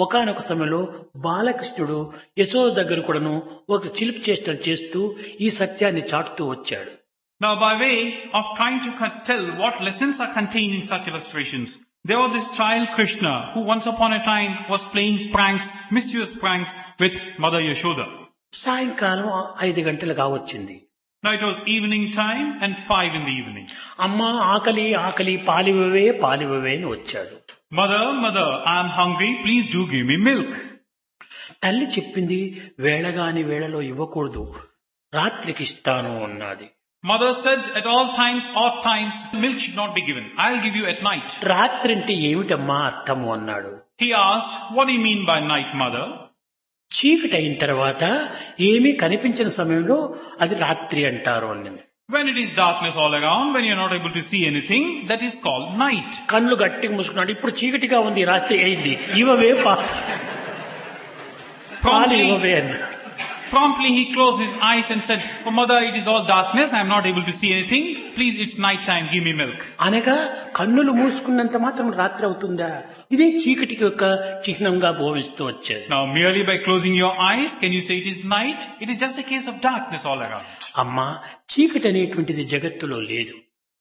Speaker 1: ఒకానొక సమయంలో బాలకృష్ణుడు యశోద దగ్గర కూడాను ఒక చిలిపి చేష్టలు చేస్తూ ఈ సత్యాన్ని చాటుతూ వచ్చాడు.
Speaker 2: Now, by way of trying to tell what lessons are contained in such illustrations, there was this child Krishna who once upon a time was playing pranks, mischievous pranks with Mother Yashoda.
Speaker 1: సాయంకాలం 5 గంటలు కావచ్చింది.
Speaker 2: Now it was evening time and 5 in the evening.
Speaker 1: అమ్మా ఆకలి ఆకలి పాలివవే పాలివవే అని వచ్చాడు.
Speaker 2: Mother, I am hungry, please do give me milk.
Speaker 1: తల్లి చెప్పింది వేళగాని వేళలో ఇవ్వకూడదు, రాత్రికి ఇస్తాను అన్నది.
Speaker 2: Mother said at all times, odd times, milk should not be given. I'll give you at night.
Speaker 1: రాత్రి అంటే ఏమిటమ్మా అర్థము అన్నాడు.
Speaker 2: He asked, what do you mean by night, mother?
Speaker 1: చీకటి అయిన తర్వాత ఏమీ కనిపించిన సమయంలో అది రాత్రి అంటారు అన్నది.
Speaker 2: When it is darkness all around, when you're not able to see anything, that is called night.
Speaker 1: కళ్ళు గట్టిగా మూసుకున్నాడు. ఇప్పుడు చీకటిగా ఉంది, రాత్రి అయింది, ఇవవే పాలు ఇవవే అన్నాడు.
Speaker 2: Promptly he closed his eyes and said, oh mother, it is all darkness, I am not able to see anything, please it's night time, give me milk.
Speaker 1: అనగా కన్నులు మూసుకున్నంత మాత్రం రాత్రి అవుతుందా? ఇదే చీకటికి యొక్క చిహ్నంగా భావిస్తూ వచ్చేది.
Speaker 2: Now merely by closing your eyes, can you say it is night? It is just a case of darkness all around.
Speaker 1: అమ్మా చీకటి అనేటువంటిది జగత్తులో లేదు.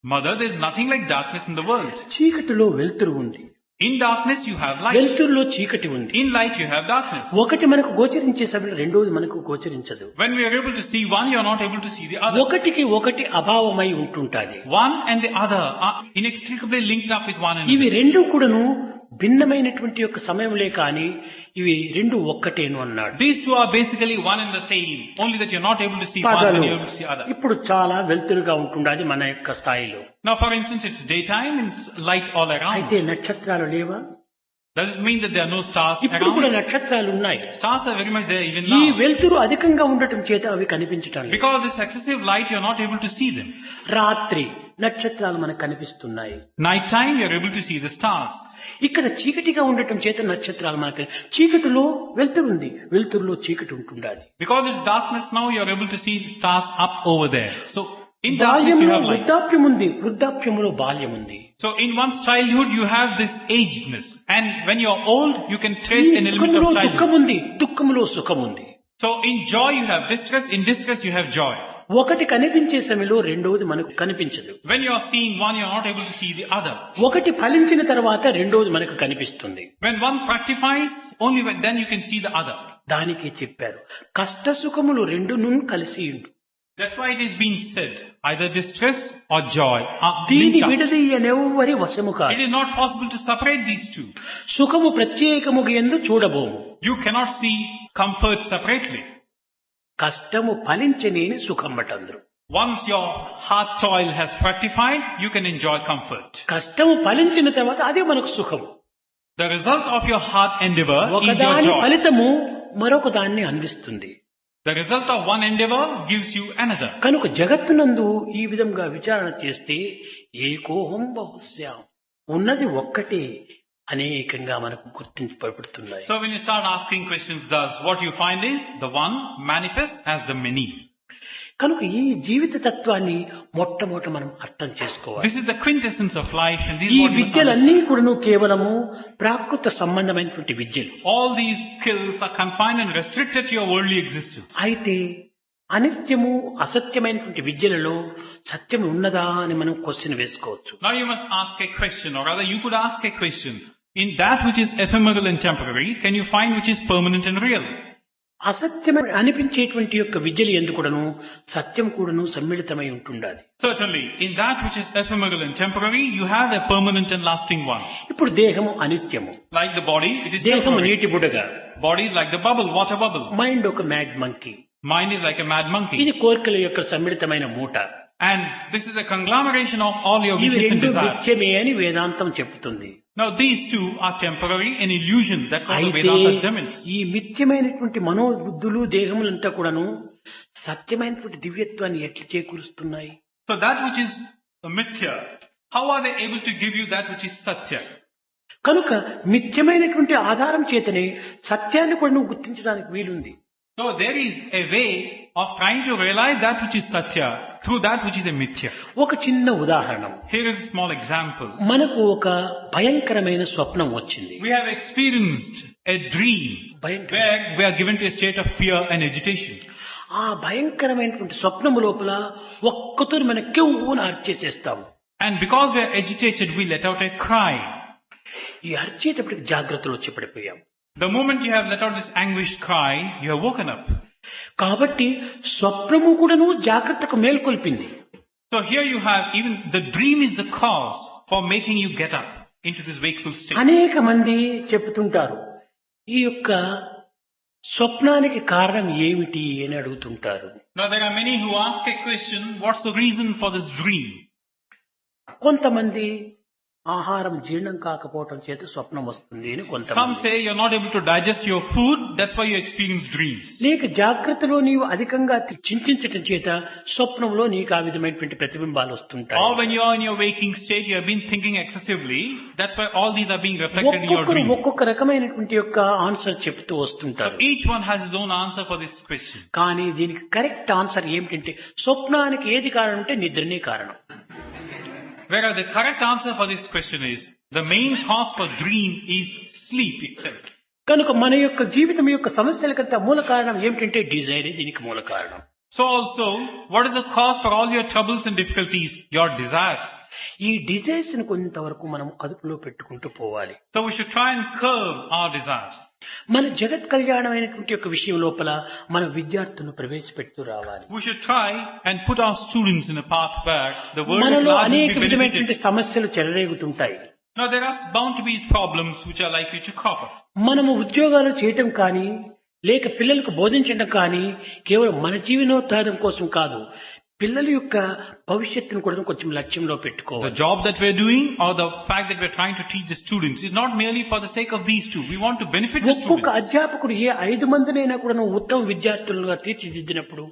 Speaker 2: Mother, there is nothing like darkness in the world.
Speaker 1: చీకటిలో వెలుతురు ఉంది.
Speaker 2: In darkness you have light.
Speaker 1: వెలుతురులో చీకటి ఉంది.
Speaker 2: In light you have darkness.
Speaker 1: ఒకటి మనకు గోచరించే సమయంలో రెండోది మనకు గోచరించదు.
Speaker 2: When we are able to see one, you are not able to see the other.
Speaker 1: ఒకటికి ఒకటి అభావమై ఉంటుంటాది.
Speaker 2: One and the other are inextricably linked up with one another.
Speaker 1: ఇవి రెండు కూడాను భిన్నమైనటువంటి యొక్క సమయంలే కానీ ఇవి రెండు ఒక్కటేను అన్నాడు.
Speaker 2: These two are basically one and the same, only that you are not able to see one and you are able to see other.
Speaker 1: ఇప్పుడు చాలా వెలుతురుగా ఉంటుండాది మన యొక్క స్థాయిలో.
Speaker 2: Now for instance, it's daytime and it's light all around.
Speaker 1: అయితే నక్షత్రాలు లేవా?
Speaker 2: Does it mean that there are no stars
Speaker 1: ఇప్పుడు కూడా
Speaker 2: around?
Speaker 1: నక్షత్రాలు ఉన్నాయి.
Speaker 2: Stars are very much there even
Speaker 1: ఈ
Speaker 2: now.
Speaker 1: వెలుతురు అధికంగా ఉండటం చేత అవి కనిపించటం లేదు.
Speaker 2: Because this excessive light, you are not able to see them.
Speaker 1: రాత్రి నక్షత్రాలు మనకు కనిపిస్తున్నాయి.
Speaker 2: Night time, you are able to see the stars.
Speaker 1: ఇక్కడ చీకటిగా ఉండటం చేత నక్షత్రాలు మనకు, చీకటిలో వెలుతురు ఉంది, వెలుతురులో చీకటి ఉంటుండాలి.
Speaker 2: Because it's darkness now, you are able to see stars up over there. So in darkness you
Speaker 1: బాల్యంలో
Speaker 2: have light.
Speaker 1: వృద్ధాప్యం ఉంది, వృద్ధాప్యంలో బాల్యం ఉంది.
Speaker 2: So in one's childhood you have this agedness, and when you are old you can trace an element
Speaker 1: సుఖములో
Speaker 2: of
Speaker 1: దుఃఖం
Speaker 2: childhood.
Speaker 1: ఉంది, దుఃఖములో సుఖం ఉంది.
Speaker 2: So in joy you have distress, in distress you have joy.
Speaker 1: ఒకటి కనిపించే సమయంలో రెండోది మనకు కనిపించదు.
Speaker 2: When you are seeing one, you are not able to see the other.
Speaker 1: ఒకటి ఫలించిన తర్వాత రెండోది మనకు కనిపిస్తుంది.
Speaker 2: When one fructifies, only then you can see the other.
Speaker 1: దానికి చెప్పారు కష్ట సుఖములు రెండును కలిసి ఉండు.
Speaker 2: That's why it is being said, either distress or joy are
Speaker 1: దీని
Speaker 2: linked up.
Speaker 1: విడదీయనెవ్వరి వశము
Speaker 2: It
Speaker 1: కాదు.
Speaker 2: is not possible to separate these two.
Speaker 1: సుఖము ప్రత్యేకముగా యందు చూడబోము.
Speaker 2: You cannot see comfort separately.
Speaker 1: కష్టము ఫలించనేని సుఖం బటందరు.
Speaker 2: Once your hard toil has fructified, you can enjoy comfort.
Speaker 1: కష్టము ఫలించిన తర్వాత అదే మనకు సుఖం.
Speaker 2: The result of your hard endeavor is your
Speaker 1: ఒకదాని
Speaker 2: joy.
Speaker 1: ఫలితము మరొక దాన్ని అందిస్తుంది.
Speaker 2: The result of one endeavor gives you another.
Speaker 1: కనుక జగత్తునందు ఈ విధంగా విచారణ చేస్తే ఏకోహం బహుశ్యాం, ఉన్నది ఒక్కటే అనేకంగా మనకు గుర్తింపబడుతున్నాయి.
Speaker 2: So when you start asking questions thus, what you find is the one manifests as the many.
Speaker 1: కనుక ఈ జీవిత తత్వాన్ని మొట్టమొదట మనం అర్థం చేసుకోవాలి.
Speaker 2: This is the quintessence of life, and this
Speaker 1: ఈ
Speaker 2: is what we must
Speaker 1: విద్యలన్నీ
Speaker 2: understand.
Speaker 1: కూడాను కేవలము ప్రాకృత సంబంధమైనటువంటి విద్యలు.
Speaker 2: All these skills are confined and restricted to your worldly existence.
Speaker 1: అయితే అనిత్యము అసత్యమైనటువంటి విద్యలలో సత్యం ఉన్నదా అని మనం క్వశ్చన్ వేసుకోవచ్చు.
Speaker 2: Now you must ask a question, or rather you could ask a question. In that which is ephemeral and temporary, can you find which is permanent and real?
Speaker 1: అసత్యమని అనిపించేటువంటి యొక్క విద్యలు ఎందుకుడను సత్యం కూడాను సమ్మిళితమై ఉంటుండాలి.
Speaker 2: Certainly, in that which is ephemeral and temporary, you have a permanent and lasting one.
Speaker 1: ఇప్పుడు దేహము అనిత్యము,
Speaker 2: Like the body, it is
Speaker 1: దేహము
Speaker 2: temporary.
Speaker 1: నీటి బుడగ,
Speaker 2: Body is like the bubble, water bubble.
Speaker 1: Mind ఒక mad monkey,
Speaker 2: Mind is like a mad monkey.
Speaker 1: ఇది కోరికల యొక్క సమ్మిళితమైన మూట.
Speaker 2: And this is a conglomeration of all your
Speaker 1: ఇవి
Speaker 2: wishes and
Speaker 1: రెండు
Speaker 2: desires.
Speaker 1: మిథ్యమే అని వేదాంతం చెప్తుంది.
Speaker 2: Now these two are temporary, an illusion. That's what the
Speaker 1: అయితే
Speaker 2: Vedanta determines.
Speaker 1: ఈ మిథ్యమైనటువంటి మనోబుద్ధులు దేహములంతా కూడాను సత్యమైనటువంటి దివ్యత్వాన్ని ఎట్లా చేకూరుస్తున్నాయి?
Speaker 2: So that which is a mithya, how are they able to give you that which is satya?
Speaker 1: కనుక మిథ్యమైనటువంటి ఆధారం చేతనే సత్యాన్ని కూడా నువ్వు గుర్తించడానికి వీలుంది.
Speaker 2: So there is a way of trying to realize that which is Sathya through that which is a Mithya.
Speaker 1: ఒక చిన్న ఉదాహరణ.
Speaker 2: Here is a small example.
Speaker 1: మనకు ఒక భయంకరమైన స్వప్నం వచ్చింది.
Speaker 2: We have experienced a dream where we are given to a state of fear and agitation.
Speaker 1: ఆ భయంకరమైనటువంటి స్వప్నము లోపల ఒక్కతూరి మన కెవ్వును అర్చేసేస్తాము.
Speaker 2: And because we are agitated, we let out a cry.
Speaker 1: ఈ అర్చేటప్పటికి జాగ్రత్తలు వచ్చి పడిపోయాం.
Speaker 2: The moment you have let out this anguished cry, you have woken up.
Speaker 1: కాబట్టి స్వప్నము కూడాను జాగ్రత్తకు మేల్కొల్పింది.
Speaker 2: So here you have even the dream is the cause for making you get up into this wakeful state.
Speaker 1: అనేక మంది చెప్తుంటారు ఈ యొక్క స్వప్నానికి కారణం ఏమిటి అని అడుగుతుంటారు.
Speaker 2: Now there are many who ask a question, what's the reason for this dream?
Speaker 1: కొంతమంది ఆహారం జీర్ణం కాకపోవటం చేత స్వప్నం వస్తుంది అని
Speaker 2: Some
Speaker 1: కొంతమంది.
Speaker 2: say you're not able to digest your food, that's why you experience dreams.
Speaker 1: లేక జాగ్రత్తలో నీవు అధికంగా చింతించటం చేత స్వప్నంలో నీకు ఆ విధమైనటువంటి ప్రతిబింబాలు వస్తుంటాయి.
Speaker 2: Or when you are in your waking state, you have been thinking excessively, that's why all these are being reflected in your dream.
Speaker 1: ఒక్కొక్క రకమైనటువంటి యొక్క ఆన్సర్ చెప్తూ వస్తుంటారు.
Speaker 2: So each one has his own answer for this question.
Speaker 1: కానీ దీనికి correct answer ఏమిటంటే స్వప్నానికి ఏది కారణం అంటే నిద్రనే కారణం.
Speaker 2: Whereas the correct answer for this question is, the main cause for dream is sleep itself.
Speaker 1: కనుక మన యొక్క జీవితం యొక్క సమస్యలకంతా మూల కారణం ఏమిటంటే డిజైరే దీనికి మూల కారణం.
Speaker 2: So also, what is the cause for all your troubles and difficulties? Your desires.
Speaker 1: ఈ డిజైర్స్ ను కొంతవరకు మనం అదుపులో పెట్టుకుంటూ పోవాలి.
Speaker 2: So we should try and curb our desires.
Speaker 1: మన జగత్ కళ్యాణమైనటువంటి యొక్క విషయం లోపల మన విద్యార్థులను ప్రవేశపెడుతూ రావాలి.
Speaker 2: We should try and put our students in a path where the world at
Speaker 1: మనలో
Speaker 2: large
Speaker 1: అనేక
Speaker 2: will be
Speaker 1: విధమైనటువంటి
Speaker 2: benefited.
Speaker 1: సమస్యలు చెలరేగుతుంటాయి.
Speaker 2: Now there are bound to be problems which are likely to crop up.
Speaker 1: మనము ఉద్యోగాలు చేయటం కానీ లేక పిల్లలకు బోధించడం కానీ కేవలం మన జీవనోద్ధారం కోసం కాదు, పిల్లల యొక్క భవిష్యత్తును కూడా కొంచెం లక్ష్యంలో
Speaker 2: The
Speaker 1: పెట్టుకోవాలి.
Speaker 2: job that we are doing or the fact that we are trying to teach the students is not merely for the sake of these two. We want to benefit the
Speaker 1: ఒక్కొక్క
Speaker 2: students.
Speaker 1: అధ్యాపకుడు ఏ 5 మందినైనా కూడా ఉత్తమ విద్యార్థులుగా తీర్చిదిద్దినప్పుడు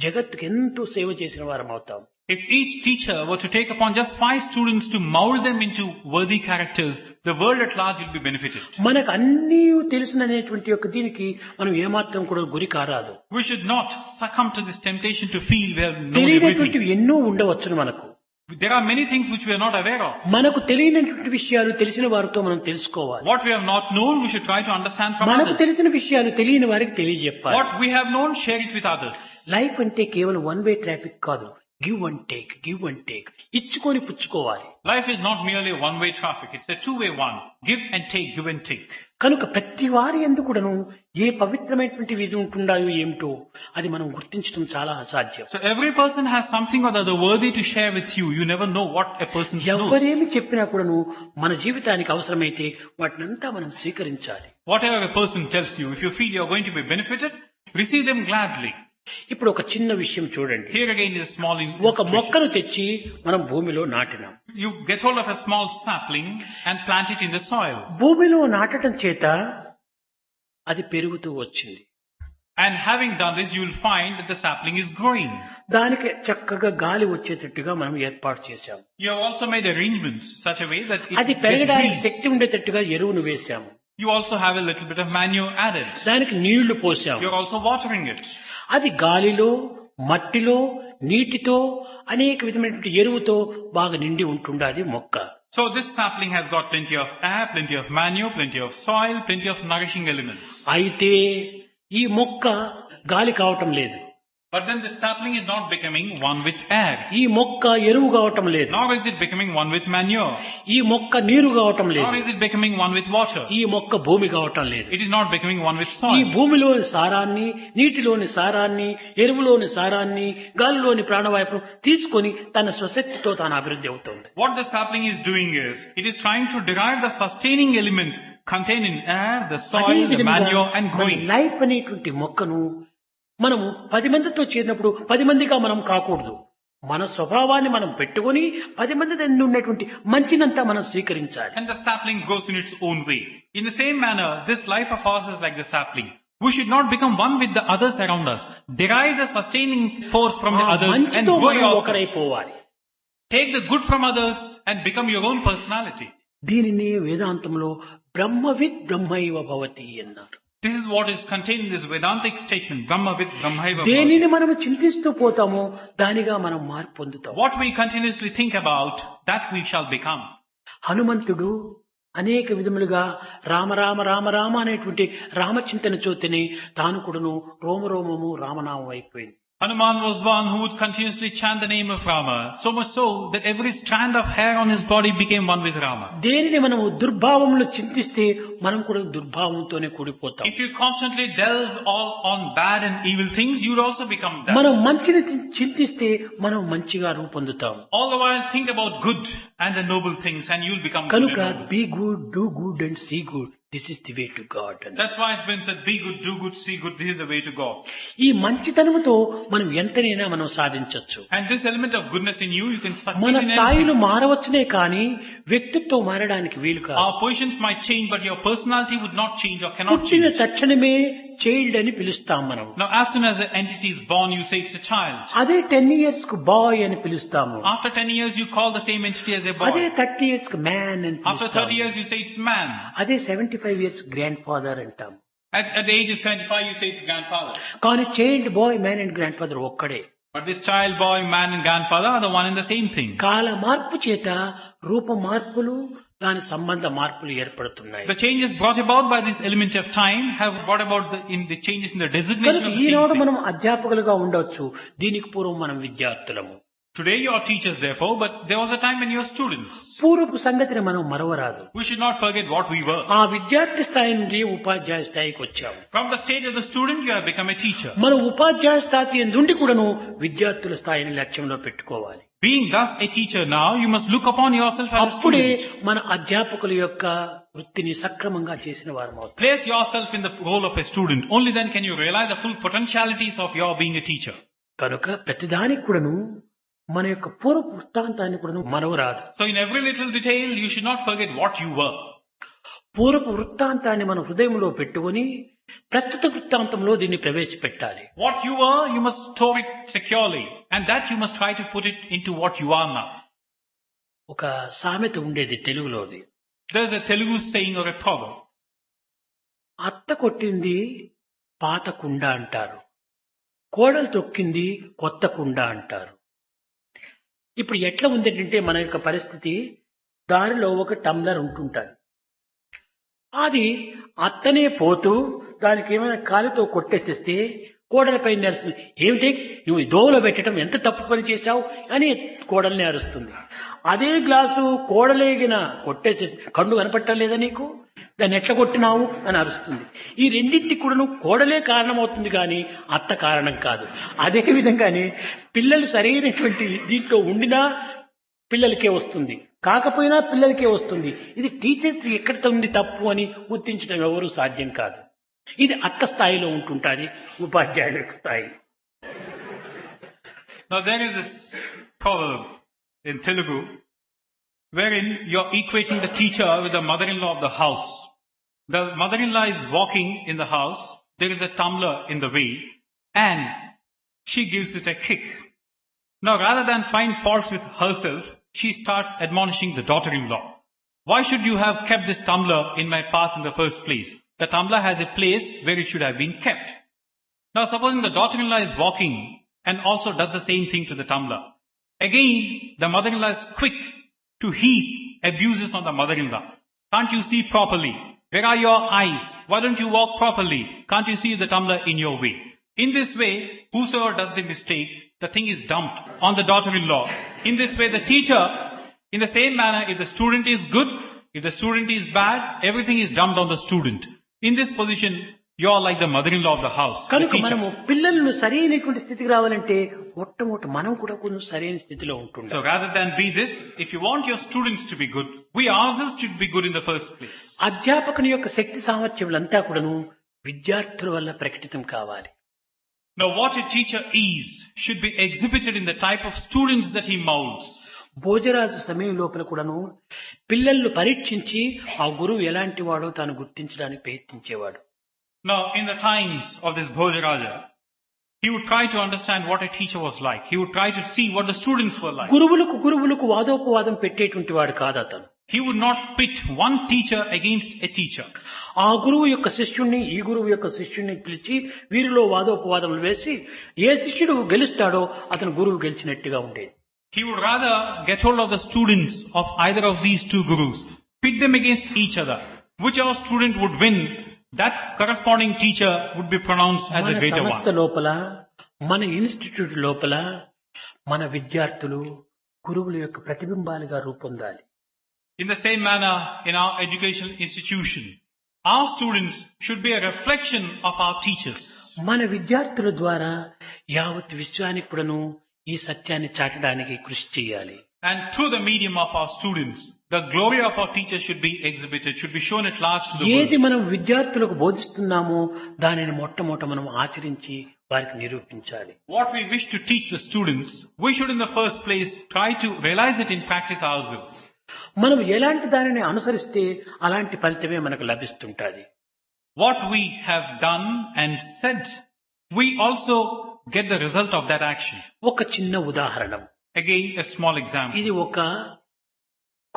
Speaker 1: జగత్తుకు ఎంతో సేవ చేసిన వారం అవుతాం.
Speaker 2: If each teacher were to take upon just 5 students to mold them into worthy characters, the world at large will be benefited.
Speaker 1: మనకు అన్నీ తెలుసుననేటువంటి యొక్క దీనికి మనం ఏమాత్రం కూడా గురి కారాదు.
Speaker 2: We should not succumb to this temptation to feel we have known
Speaker 1: తెలియనటువంటి
Speaker 2: everything.
Speaker 1: ఎన్నో ఉండవచ్చును మనకు.
Speaker 2: There are many things which we are not aware of.
Speaker 1: మనకు తెలియనటువంటి విషయాలు తెలిసిన వారితో మనం తెలుసుకోవాలి.
Speaker 2: What we have not known, we should try to understand from
Speaker 1: మనకు
Speaker 2: others.
Speaker 1: తెలిసిన విషయాలు తెలియని వారికి తెలియజెప్పాలి.
Speaker 2: What we have known, share it with others.
Speaker 1: Life అంటే కేవలం వన్ వే ట్రాఫిక్ కాదు, give and take, give and take, ఇచ్చుకొని పుచ్చుకోవాలి.
Speaker 2: Life is not merely a one-way traffic, it's a two-way one. Give and take, give and take.
Speaker 1: కనుక ప్రతి వారి యందు కూడాను ఏ పవిత్రమైనటువంటి విధి ఉంటుండాయో ఏమిటో అది మనం గుర్తించడం చాలా అసాధ్యం.
Speaker 2: So every person has something or the other worthy to share with you. You never know what a person knows.
Speaker 1: ఎవరేమి చెప్పినా కూడాను మన జీవితానికి అవసరమైతే వాటినంతా మనం స్వీకరించాలి.
Speaker 2: Whatever a person tells you, if you feel you are going to be benefited, receive them gladly.
Speaker 1: ఇప్పుడు ఒక చిన్న విషయం చూడండి.
Speaker 2: Here again is a small
Speaker 1: ఒక
Speaker 2: illustration.
Speaker 1: మొక్కను తెచ్చి మనం భూమిలో నాటినాం.
Speaker 2: You get hold of a small sapling and plant it in the soil.
Speaker 1: భూమిలో నాటడం చేత అది పెరుగుతూ వచ్చింది.
Speaker 2: And having done this, you will find that the sapling is growing.
Speaker 1: దానికి చక్కగా గాలి వచ్చేటట్టుగా మనం ఏర్పాటు చేశాము.
Speaker 2: You have also made arrangements such a way that it
Speaker 1: అది
Speaker 2: gets
Speaker 1: పెరగడానికి
Speaker 2: breeze.
Speaker 1: శక్తి ఉండేటట్టుగా ఎరువును వేశాము.
Speaker 2: You also have a little bit of manure added.
Speaker 1: దానికి నీళ్లు పోసాము.
Speaker 2: You're also watering it.
Speaker 1: అది గాలిలో, మట్టిలో, నీటితో అనేక విధమైనటువంటి ఎరువుతో బాగా నిండి ఉంటుండాది మొక్క.
Speaker 2: So this sapling has got plenty of air, plenty of manure, plenty of soil, plenty of nourishing elements.
Speaker 1: అయితే ఈ మొక్క గాలి కావటం లేదు.
Speaker 2: But then the sapling is not becoming one with air.
Speaker 1: ఈ మొక్క ఎరువు కావటం లేదు.
Speaker 2: Nor is it becoming one with manure.
Speaker 1: ఈ మొక్క నీరు కావటం లేదు.
Speaker 2: Nor is it becoming one with water.
Speaker 1: ఈ మొక్క భూమి కావటం లేదు.
Speaker 2: It is not becoming one with
Speaker 1: ఈ
Speaker 2: soil.
Speaker 1: భూమిలోని సారాన్ని, నీటిలోని సారాన్ని, ఎరువులోని సారాన్ని, గాలిలోని ప్రాణవాయువును తీసుకొని తన స్వశక్తితో తాను అభివృద్ధి అవుతుంది.
Speaker 2: What the sapling is doing is, it is trying to derive the sustaining element contained in air, the soil, the manure and growing.
Speaker 1: Life అనేటువంటి మొక్కను మనము 10 మందితో చేరినప్పుడు 10 మందిగా మనం కాకూడదు. మన స్వభావాన్ని మనం పెట్టుకొని 10 మంది దగ్గర ఉన్నటువంటి మంచినంతా మనం స్వీకరించాలి.
Speaker 2: And the sapling grows in its own way. In the same manner, this life of ours is like the sapling. We should not become one with the others around us. Derive the sustaining force from the others and
Speaker 1: మంచితో
Speaker 2: grow
Speaker 1: మనం
Speaker 2: yourself.
Speaker 1: ఒకరైపోవాలి.
Speaker 2: Take the good from others and become your own personality.
Speaker 1: దీనిని వేదాంతంలో బ్రహ్మవిత్ బ్రహ్మైవ భవతి అన్నారు.
Speaker 2: This is what is contained in this Vedantic statement, Brahma with Brahmaiva.
Speaker 1: దేనిని మనము చింతిస్తూ పోతామో దానిగా మనం మార్పు పొందుతాం.
Speaker 2: What we continuously think about, that we shall become.
Speaker 1: హనుమంతుడు అనేక విధములుగా రామ రామ రామ రామ అనేటువంటి రామచింతన చోతిని తాను కూడాను రోమరోమము రామనామం అయిపోయింది.
Speaker 2: Hanuman was one who would continuously chant the name of Rama, so much so that every strand of hair on his body became one with Rama.
Speaker 1: దేనిని మనము దుర్భావములు చింతిస్తే మనం కూడా దుర్భావంతోనే కూడిపోతాం.
Speaker 2: If you constantly delve all on bad and evil things, you will also become that.
Speaker 1: మనం మంచిని చింతిస్తే మనం మంచిగా రూపొందుతాం.
Speaker 2: All the while think about good and the noble things and you will become good
Speaker 1: కనుక
Speaker 2: and noble.
Speaker 1: be good, do good and see good. This is the way to God.
Speaker 2: That's why it's been said, be good, do good, see good, this is the way to God.
Speaker 1: ఈ మంచితనముతో మనం ఎంతనైనా మనం సాధించొచ్చు.
Speaker 2: And this element of goodness in you can succeed
Speaker 1: మన
Speaker 2: in
Speaker 1: స్థాయిలు
Speaker 2: anything.
Speaker 1: మారవచ్చునే కానీ వ్యక్తిత్వం మారడానికి వీలు కాదు.
Speaker 2: Our positions might change, but your personality would not change or cannot
Speaker 1: పుట్టిన
Speaker 2: change.
Speaker 1: తక్షణమే చైల్డ్ అని పిలుస్తాం మనం.
Speaker 2: Now, as soon as an entity is born, you say it's a child.
Speaker 1: అదే 10 years కు బాయ్ అని పిలుస్తాము.
Speaker 2: After 10 years, you call the same entity as a
Speaker 1: అదే
Speaker 2: boy.
Speaker 1: 30 years కు మ్యాన్ అని
Speaker 2: After 30
Speaker 1: పిలుస్తాము.
Speaker 2: years, you say it's man.
Speaker 1: అదే 75 years grand father అంటాం.
Speaker 2: At the age of 75, you say it's grandfather.
Speaker 1: కానీ child bye man and grand father ఒక్కడే.
Speaker 2: But this child, boy, man and grandfather are the one and the same thing.
Speaker 1: కాల మార్పు చేత రూప మార్పులు దాని సంబంధ మార్పులు ఏర్పడుతున్నాయి.
Speaker 2: The changes brought about by this element of time have brought about the changes in the designation
Speaker 1: కనుక
Speaker 2: of the same
Speaker 1: Eenadu
Speaker 2: thing.
Speaker 1: మనం అధ్యాపకులుగా ఉండొచ్చు, దీనికి పూర్వం మనం విద్యార్థులము.
Speaker 2: Today you are teachers therefore, but there was a time when you were students.
Speaker 1: పూర్వపు సంగతిని మనం మరవరాదు.
Speaker 2: We should not forget what we were.
Speaker 1: ఆ విద్యార్థి స్థాయి నుండి ఉపాధ్యాయ స్థాయికి వచ్చాము.
Speaker 2: From the stage of the student, you have become a teacher.
Speaker 1: మనం ఉపాధ్యాయ స్థాయి నుండి కూడాను విద్యార్థుల స్థాయిని లక్ష్యంలో పెట్టుకోవాలి.
Speaker 2: Being thus a teacher now, you must look upon yourself as a
Speaker 1: అప్పుడే
Speaker 2: student.
Speaker 1: మన అధ్యాపకుల యొక్క వృత్తిని సక్రమంగా చేసిన వారు అవుతారు.
Speaker 2: Place yourself in the role of a student. Only then can you realize the full potentialities of your being a teacher.
Speaker 1: కనుక ప్రతిదానికి కూడాను మన యొక్క పూర్వ వృత్తాంతాన్ని కూడాను మరవరాదు.
Speaker 2: So in every little detail, you should not forget what you were.
Speaker 1: పూర్వపు వృత్తాంతాన్ని మన హృదయంలో పెట్టుకొని ప్రస్తుత వృత్తాంతంలో దీన్ని ప్రవేశపెట్టాలి.
Speaker 2: What you were, you must store it securely. And that you must try to put it into what you are now.
Speaker 1: ఒక సామెత ఉండేది తెలుగులోది.
Speaker 2: There's a Telugu saying or a proverb.
Speaker 1: అత్త కొట్టింది పాత కుండ అంటారు, కోడలు తొక్కింది కొత్త కుండ అంటారు. ఇప్పుడు ఎట్లా ఉందంటే మన యొక్క పరిస్థితి, దారిలో ఒక టమ్లర్ ఉంటుంటారు, అది అత్తనే పోతూ దానికి ఏమైనా కాలుతో కొట్టేసేస్తే కోడలపై నరుస్తుంది. ఏమిటి నువ్వు దోవలో పెట్టడం ఎంత తప్పు పని చేశావు అని కోడల్ని అరుస్తుంది. అదే గ్లాసు కోడలేగిన కొట్టేసేసి కళ్ళు కనపట్టలేదా నీకు, దాన్ని ఎట్లా కొట్టినావు అని అరుస్తుంది. ఈ రెండింటికి కూడా కోడలే కారణమవుతుంది కానీ అత్త కారణం కాదు. అదే విధంగానే పిల్లలు సరైనటువంటి దీంట్లో ఉండినా పిల్లలకే వస్తుంది, కాకపోయినా పిల్లలకే వస్తుంది. ఇది టీచర్స్ ఎక్కడ ఉంది తప్పు అని గుర్తించడం ఎవరు సాధ్యం కాదు. ఇది అత్త స్థాయిలో ఉంటుంటుంది, ఉపాధ్యాయుల స్థాయి.
Speaker 2: Now there is this proverb in Telugu wherein you're equating the teacher with the mother-in-law of the house. The mother-in-law is walking in the house, there is a tumbler in the way, and she gives it a kick. Now rather than find faults with herself, she starts admonishing the daughter-in-law. Why should you have kept this tumbler in my path in the first place? The tumbler has a place where it should have been kept. Now supposing the daughter-in-law is walking and also does the same thing to the tumbler. Again, the mother-in-law is quick to heap abuses on the mother-in-law. Can't you see properly? Where are your eyes? Why don't you walk properly? Can't you see the tumbler in your way? In this way, whosoever does the mistake, the thing is dumped on the daughter-in-law. In this way, the teacher, in the same manner, if the student is good, if the student is bad, everything is dumped on the student. In this position, you are like the mother-in-law of the house.
Speaker 1: కనుక మనము పిల్లలను సరైనటువంటి స్థితికి రావాలంటే మొట్టమొదటి మనం కూడా కొంచెం సరైన స్థితిలో ఉంటుంటాం.
Speaker 2: So rather than be this, if you want your students to be good, we ourselves should be good in the first place.
Speaker 1: అధ్యాపకుని యొక్క శక్తి సామర్థ్యములంతా కూడాను విద్యార్థుల వల్ల ప్రకటితం కావాలి.
Speaker 2: Now what a teacher is should be exhibited in the type of students that he molds.
Speaker 1: Bhojaraju సమయం లోపల కూడాను పిల్లలను పరీక్షించి ఆ గురువు ఎలాంటి వాడో తాను గుర్తించడానికి ప్రయత్నించేవాడు.
Speaker 2: Now in the times of this Bhojaraja, he would try to understand what a teacher was like. He would try to see what the students were like.
Speaker 1: గురువులకు వాదోపవాదం పెట్టేటువంటి వాడు కాదు అతను.
Speaker 2: He would not pit one teacher against a teacher.
Speaker 1: ఆ గురువు యొక్క శిష్యుణ్ణి ఈ గురువు యొక్క శిష్యుణ్ణి పిలిచి వీరిలో వాదోపవాదములు వేసి ఏ శిష్యుడు గెలుస్తాడో అతను గురువు గెలిచినట్టుగా ఉండేది.
Speaker 2: He would rather get hold of the students of either of these two gurus, pit them against each other. Whichever student would win, that corresponding teacher would be pronounced as
Speaker 1: మన
Speaker 2: a greater
Speaker 1: సంస్థ
Speaker 2: one.
Speaker 1: లోపల మన institute లోపల మన విద్యార్థులు గురువుల యొక్క ప్రతిబింబాలుగా రూపొందాలి.
Speaker 2: In the same manner, in our educational institution, our students should be a reflection of our teachers.
Speaker 1: మన విద్యార్థుల ద్వారా యావత్ విశ్వానికి కూడాను ఈ సత్యాన్ని చాటడానికి కృషి చేయాలి.
Speaker 2: And through the medium of our students, the glory of our teachers should be exhibited, should be shown at large to the
Speaker 1: ఏది
Speaker 2: world.
Speaker 1: మనం విద్యార్థులకు బోధిస్తున్నామో దానిని మొట్టమొదట మనం ఆచరించి వారికి నిరూపించాలి.
Speaker 2: What we wish to teach the students, we should in the first place try to realize it in practice ourselves.
Speaker 1: మనం ఎలాంటి దానిని అనుసరిస్తే అలాంటి ఫలితమే మనకు లభిస్తుంటది.
Speaker 2: What we have done and said, we also get the result of that action.
Speaker 1: ఒక చిన్న ఉదాహరణ.
Speaker 2: Again, a small example.
Speaker 1: ఇది ఒక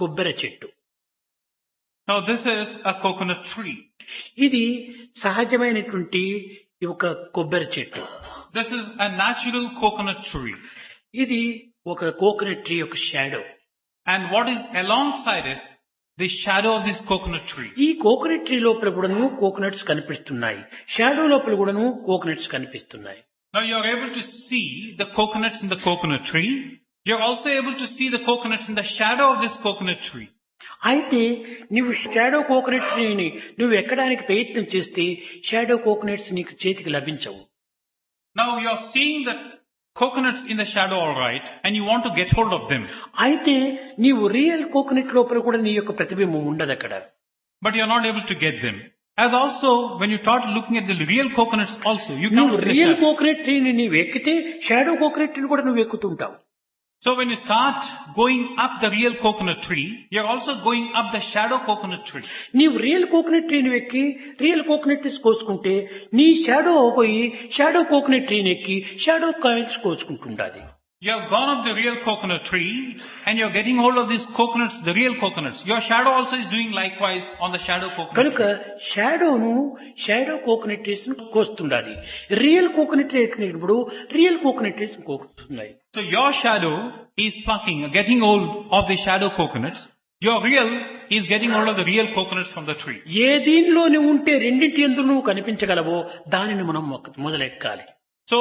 Speaker 1: కొబ్బరి చెట్టు.
Speaker 2: Now this is a coconut tree.
Speaker 1: ఇది సహజమైనటువంటి ఒక కొబ్బరి చెట్టు.
Speaker 2: This is a natural coconut tree.
Speaker 1: ఇది ఒక కోకోనట్ ట్రీ యొక్క shadow.
Speaker 2: And what is alongside is the shadow of this coconut tree.
Speaker 1: ఈ కోకోనట్ ట్రీ లోపల కూడాను కోకోనట్స్ కనిపిస్తున్నాయి, షాడో లోపల కూడాను కోకోనట్స్ కనిపిస్తున్నాయి.
Speaker 2: Now you are able to see the coconuts in the coconut tree. You are also able to see the coconuts in the shadow of this coconut tree.
Speaker 1: అయితే నువ్వు shadow coconut ట్రీని నువ్వు ఎక్కడానికి ప్రయత్నం చేస్తే షాడో కోకోనట్స్ నీకు చేతికి లభించవు.
Speaker 2: Now you are seeing the coconuts in the shadow all right, and you want to get hold of them.
Speaker 1: అయితే నీవు రియల్ కోకోనట్ లోపల కూడా నీ యొక్క ప్రతిబింబం ఉండదు అక్కడ.
Speaker 2: But you are not able to get them. As also, when you start looking at the real coconuts also, you can't
Speaker 1: నువ్వు
Speaker 2: see the
Speaker 1: real
Speaker 2: shadow.
Speaker 1: Coconut ట్రీని నీవు ఎక్కితే షాడో కోకోనట్ ట్రీని కూడా నువ్వు ఎక్కుతుంటావు.
Speaker 2: So when you start going up the real coconut tree, you are also going up the shadow coconut tree.
Speaker 1: నీవు real coconut ట్రీని ఎక్కి రియల్ కోకోనట్ ట్రీస్ కోసుకుంటే నీ షాడో పోయి షాడో కోకోనట్ ట్రీని ఎక్కి షాడో కాయిన్స్ కోసుకుంటుండాలి.
Speaker 2: You have gone up the real coconut tree and you are getting hold of these coconuts, the real coconuts. Your shadow also is doing likewise on the shadow coconut
Speaker 1: కనుక
Speaker 2: tree.
Speaker 1: షాడోను shadow coconut trees కోస్తుండాలి. Real coconut tree ఎక్కినప్పుడు real coconut trees కోస్తున్నాయి.
Speaker 2: So your shadow is plucking, getting hold of the shadow coconuts. Your real is getting hold of the real coconuts from the tree.
Speaker 1: ఏ దీనిలో నువ్వు ఉంటే రెండింటి యందు నువ్వు కనిపించగలవో దానిని మనం మొదలెక్కాలి.
Speaker 2: So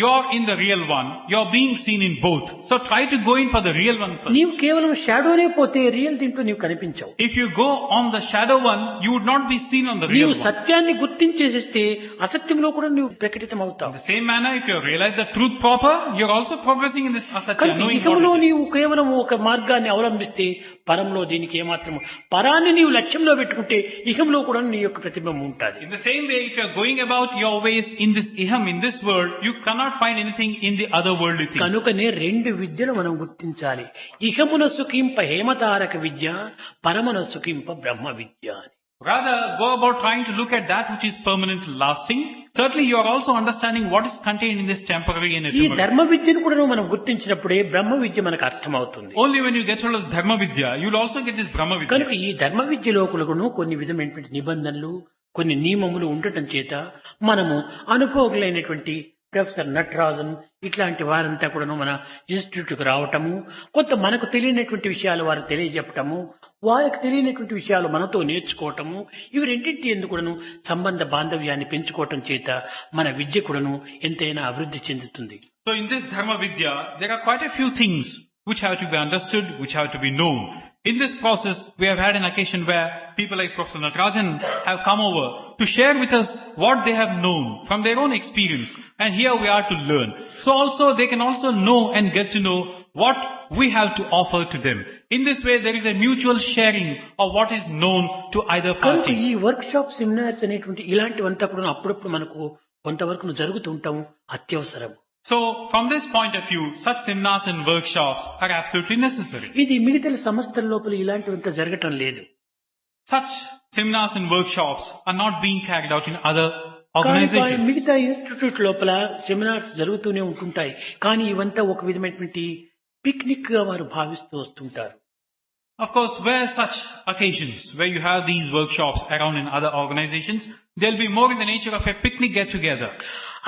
Speaker 2: you're in the real one. You're being seen in both. So try to go in for the real one first.
Speaker 1: నీవు కేవలం షాడోనే పోతే రియల్ దీంట్లో నీవు కనిపించవు.
Speaker 2: If you go on the shadow one, you would not be seen on the real
Speaker 1: నీవు
Speaker 2: one.
Speaker 1: సత్యాన్ని గుర్తించేసేస్తే అసత్యంలో కూడా నువ్వు ప్రకటితం అవుతావు.
Speaker 2: In the same manner, if you realize the truth proper, you're also progressing in this asatya,
Speaker 1: కనుక
Speaker 2: knowing
Speaker 1: ఇహంలో
Speaker 2: what it
Speaker 1: నీవు
Speaker 2: is.
Speaker 1: కేవలం ఒక మార్గాన్ని అవలంబిస్తే పరంలో దీనికి ఏమాత్రము పరాన్ని నీవు లక్ష్యంలో పెట్టుకుంటే ఇహంలో కూడా నీ యొక్క ప్రతిబింబం ఉంటుంది.
Speaker 2: In the same way, if you're going about your ways in this iham, in this world, you cannot find anything in the other worldly thing.
Speaker 1: కనుకనే రెండు విద్యలు మనం గుర్తించాలి. ఇహమున సుఖింప హేమతారక విద్య, పరమన సుఖింప బ్రహ్మ విద్య అని.
Speaker 2: Rather, go about trying to look at that which is permanent and lasting. Certainly, you are also understanding what is contained in this temporary and
Speaker 1: ఈ
Speaker 2: ephemeral.
Speaker 1: ధర్మ విద్యను కూడా మనం గుర్తించినప్పుడే బ్రహ్మ విద్య మనకు అర్థమవుతుంది.
Speaker 2: Only when you get hold of Dharma Vidya, you will also get this Brahma
Speaker 1: కనుక
Speaker 2: Vidya.
Speaker 1: ఈ ధర్మ విద్య లోకులను కొన్ని విధమైనటువంటి నిబంధనలు కొన్ని నియమములు ఉండటం చేత మనము అనుభవజ్ఞులైనటువంటి ప్రొఫెసర్ నటరాజన్ ఇట్లాంటి వారంతా కూడా మన ఇన్స్టిట్యూట్కి రావటము, కొంత మనకు తెలియనటువంటి విషయాలు వారు తెలియజెప్పటము, వారికి తెలియనటువంటి విషయాలు మనతో నేర్చుకోవటము, ఇవి రెండింటి ఎందుకు కూడాను సంబంధ బాంధవ్యాన్ని పెంచుకోవటం చేత మన విద్య కూడాను ఎంతైనా అభివృద్ధి చెందుతుంది.
Speaker 2: So in this Dharma Vidya, there are quite a few things which have to be understood, which have to be known. In this process, we have had an occasion where people like Professor Natarajan have come over to share with us what they have known from their own experience. And here we are to learn. So also they can also know and get to know what we have to offer to them. In this way, there is a mutual sharing of what is known to either
Speaker 1: కనుక
Speaker 2: party.
Speaker 1: ఈ work shop seminars అనేటువంటి ఇలాంటివంతా కూడా అప్పుడప్పుడు మనకు కొంతవరకు జరుగుతూ ఉంటాం అత్యవసరం.
Speaker 2: So, from this point of view, such seminars and workshops are absolutely necessary.
Speaker 1: ఇది మిగతా సంస్థల లోపల ఇలాంటివంతా జరగటం లేదు.
Speaker 2: Such seminars and workshops are not being carried out in other
Speaker 1: కానీ
Speaker 2: organizations.
Speaker 1: మిగతా ఇన్స్టిట్యూట్ లోపల సెమినార్స్ జరుగుతూనే ఉంటుంటాయి. కానీ ఇవంతా ఒక విధమైనటువంటి పిక్నిక్ గా వారు భావిస్తూ వస్తుంటారు.
Speaker 2: Of course, where such occasions, where you have these workshops around in other organizations, they'll be more in the nature of a picnic get-together.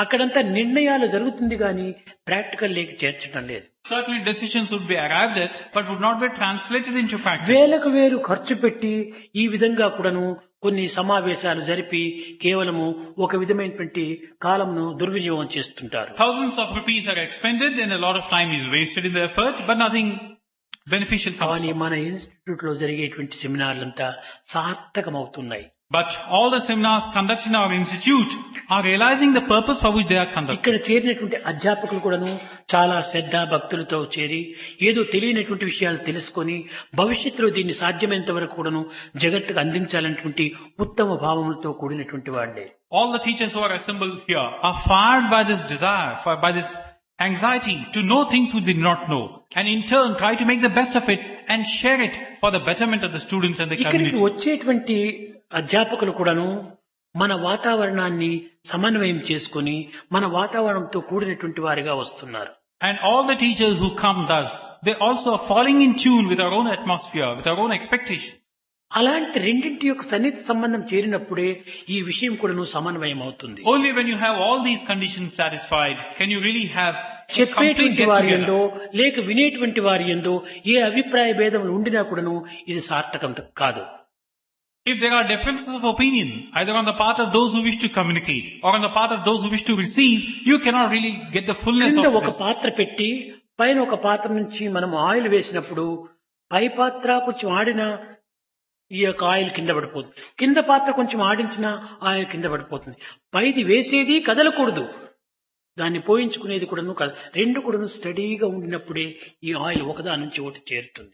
Speaker 1: అక్కడంతా నిర్ణయాలు జరుగుతుంది కానీ ప్రాక్టికల్ లేక చేర్చడం లేదు.
Speaker 2: Certainly decisions would be arrived at, but would not be translated into practice.
Speaker 1: వేలకు వేలు ఖర్చు పెట్టి ఈ విధంగా కూడాను కొన్ని సమావేశాలు జరిపి కేవలము ఒక విధమైనటువంటి కాలంను దుర్వినియోగం చేస్తుంటారు.
Speaker 2: Thousands of rupees are expended and a lot of time is wasted in the effort, but nothing beneficial comes
Speaker 1: కానీ
Speaker 2: from.
Speaker 1: మన ఇన్స్టిట్యూట్ లో జరిగేటువంటి సెమినార్లంతా సార్థకమవుతున్నాయి.
Speaker 2: But all the seminars conducted in our institute are realizing the purpose for which they are conducted.
Speaker 1: ఇక్కడ చేరినటువంటి అధ్యాపకులు కూడాను చాలా శ్రద్ధ భక్తులతో చేరి ఏదో తెలియనటువంటి విషయాలు తెలుసుకొని భవిష్యత్తులో దీన్ని సాధ్యమైనంత వరకు కూడాను జగత్తుకు అందించాలనేటువంటి ఉత్తమ భావములతో కూడినటువంటి వాళ్ళే.
Speaker 2: All the teachers who are assembled here are fired by this desire, by this anxiety to know things we did not know, and in turn try to make the best of it and share it for the betterment of the students and the
Speaker 1: ఇక్కడికి
Speaker 2: community.
Speaker 1: వచ్చేటువంటి అధ్యాపకులు కూడాను మన వాతావరణాన్ని సమన్వయం చేసుకొని మన వాతావరణంతో కూడినటువంటి వారిగా వస్తున్నారు.
Speaker 2: And all the teachers who come thus, they also are falling in tune with our own atmosphere, with our own expectations.
Speaker 1: అలాంటి రెండింటి యొక్క సన్నిహిత సంబంధం చేరినప్పుడే ఈ విషయం కూడాను సమన్వయం అవుతుంది.
Speaker 2: Only when you have all these conditions satisfied can you really have a complete
Speaker 1: చెప్పేటువంటి
Speaker 2: get
Speaker 1: వారి
Speaker 2: together.
Speaker 1: ఎందో లేక వినేటువంటి వారి ఎందో ఏ అభిప్రాయ భేదములు ఉండినా కూడాను ఇది సార్థకం కాదు.
Speaker 2: If there are differences of opinion, either on the part of those who wish to communicate or on the part of those who wish to receive, you cannot really get the fullness
Speaker 1: కింద
Speaker 2: of
Speaker 1: ఒక
Speaker 2: this.
Speaker 1: పాత్ర పెట్టి పైన ఒక పాత్ర నుంచి మనం oil వేసినప్పుడు పై పాత్ర కొంచెం ఆడిన ఈ యొక్క ఆయిల్ కింద పడిపోతుంది, కింద పాత్ర కొంచెం ఆడించిన ఆయిల్ కింద పడిపోతుంది. పైది వేసేది కదలకూడదు, దాన్ని పోయించుకునేది కూడాను రెండు కూడాను స్టడీగా ఉండినప్పుడే ఈ ఆయిల్ ఒకదాని నుంచి ఒకటి చేరుతుంది.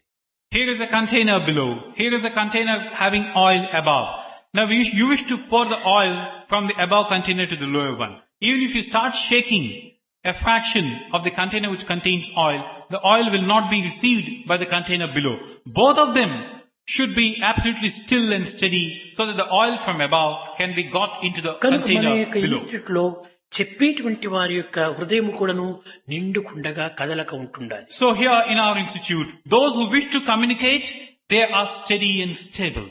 Speaker 2: Here is a container below. Here is a container having oil above. Now you wish to pour the oil from the above container to the lower one. Even if you start shaking a fraction of the container which contains oil, the oil will not be received by the container below. Both of them should be absolutely still and steady so that the oil from above can be got into the
Speaker 1: కనుక మన
Speaker 2: container
Speaker 1: యొక్క
Speaker 2: below.
Speaker 1: Institute లో చెప్పేటువంటి వారి యొక్క హృదయం కూడాను నిండుకుండగా కదలక ఉంటుండాలి.
Speaker 2: So here in our institute, those who wish to communicate, they are steady and stable.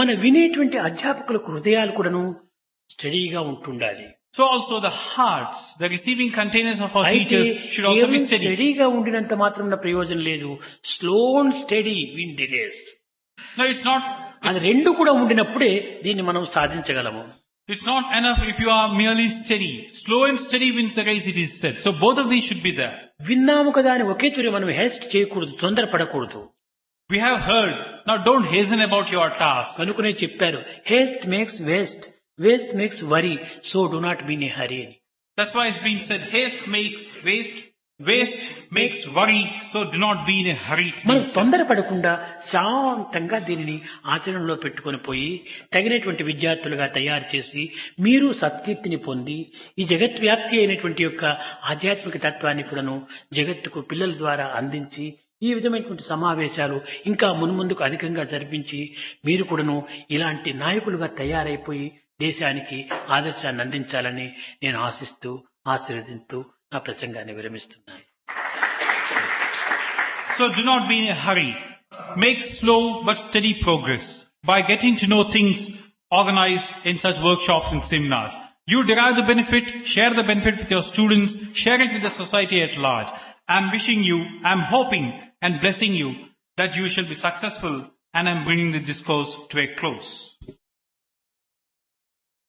Speaker 1: మన వినేటువంటి అధ్యాపకులకు హృదయాలు కూడాను స్టడీగా ఉంటుండాలి.
Speaker 2: So also the hearts, the receiving containers of our
Speaker 1: అయితే
Speaker 2: teachers should also be
Speaker 1: కేవలం
Speaker 2: steady.
Speaker 1: స్టడీగా ఉండినంత మాత్రం ప్రయోజనం లేదు. Slow and study win the race.
Speaker 2: No,
Speaker 1: అది రెండు కూడా ఉండినప్పుడే దీన్ని మనం సాధించగలము.
Speaker 2: it's not enough if you are merely steady. Slow and steady wins the race, it is said. So both of these should be there.
Speaker 1: విన్నాము కదా అని ఒకే తూరి మనం హేస్ట్ చేయకూడదు, తొందరపడకూడదు.
Speaker 2: We have heard. Now don't hasten about your task.
Speaker 1: కనుకనే చెప్పారు, haste makes waste, waste makes worry, so do not be in a hurry అని.
Speaker 2: That's why it's been said, haste makes waste, waste makes worry, so do not be in a hurry. It's
Speaker 1: మనం
Speaker 2: been said.
Speaker 1: తొందరపడకుండా శాంతంగా దీనిని ఆచరణలో పెట్టుకొని పోయి తగినటువంటి విద్యార్థులుగా తయారు చేసి మీరు సత్కీర్తిని పొంది ఈ జగద్వ్యాప్తి అయినటువంటి యొక్క ఆధ్యాత్మిక తత్వాన్ని కూడాను జగత్తుకు పిల్లల ద్వారా అందించి ఈ విధమైనటువంటి సమావేశాలు ఇంకా మున్ముందుకు అధికంగా జరిపించి మీరు కూడాను ఇలాంటి నాయకులుగా తయారైపోయి దేశానికి ఆదర్శాన్ని అందించాలని నేను ఆశిస్తూ ఆశీర్వదిస్తూ నా ప్రసంగాన్ని విరమిస్తున్నాను.
Speaker 2: So do not be in a hurry. Make slow but steady progress by getting to know things organized in such workshops and seminars. You derive the benefit, share the benefit with your students, share it with the society at large. I'm wishing you, I'm hoping and blessing you that you shall be successful, and I'm bringing the discourse to a close.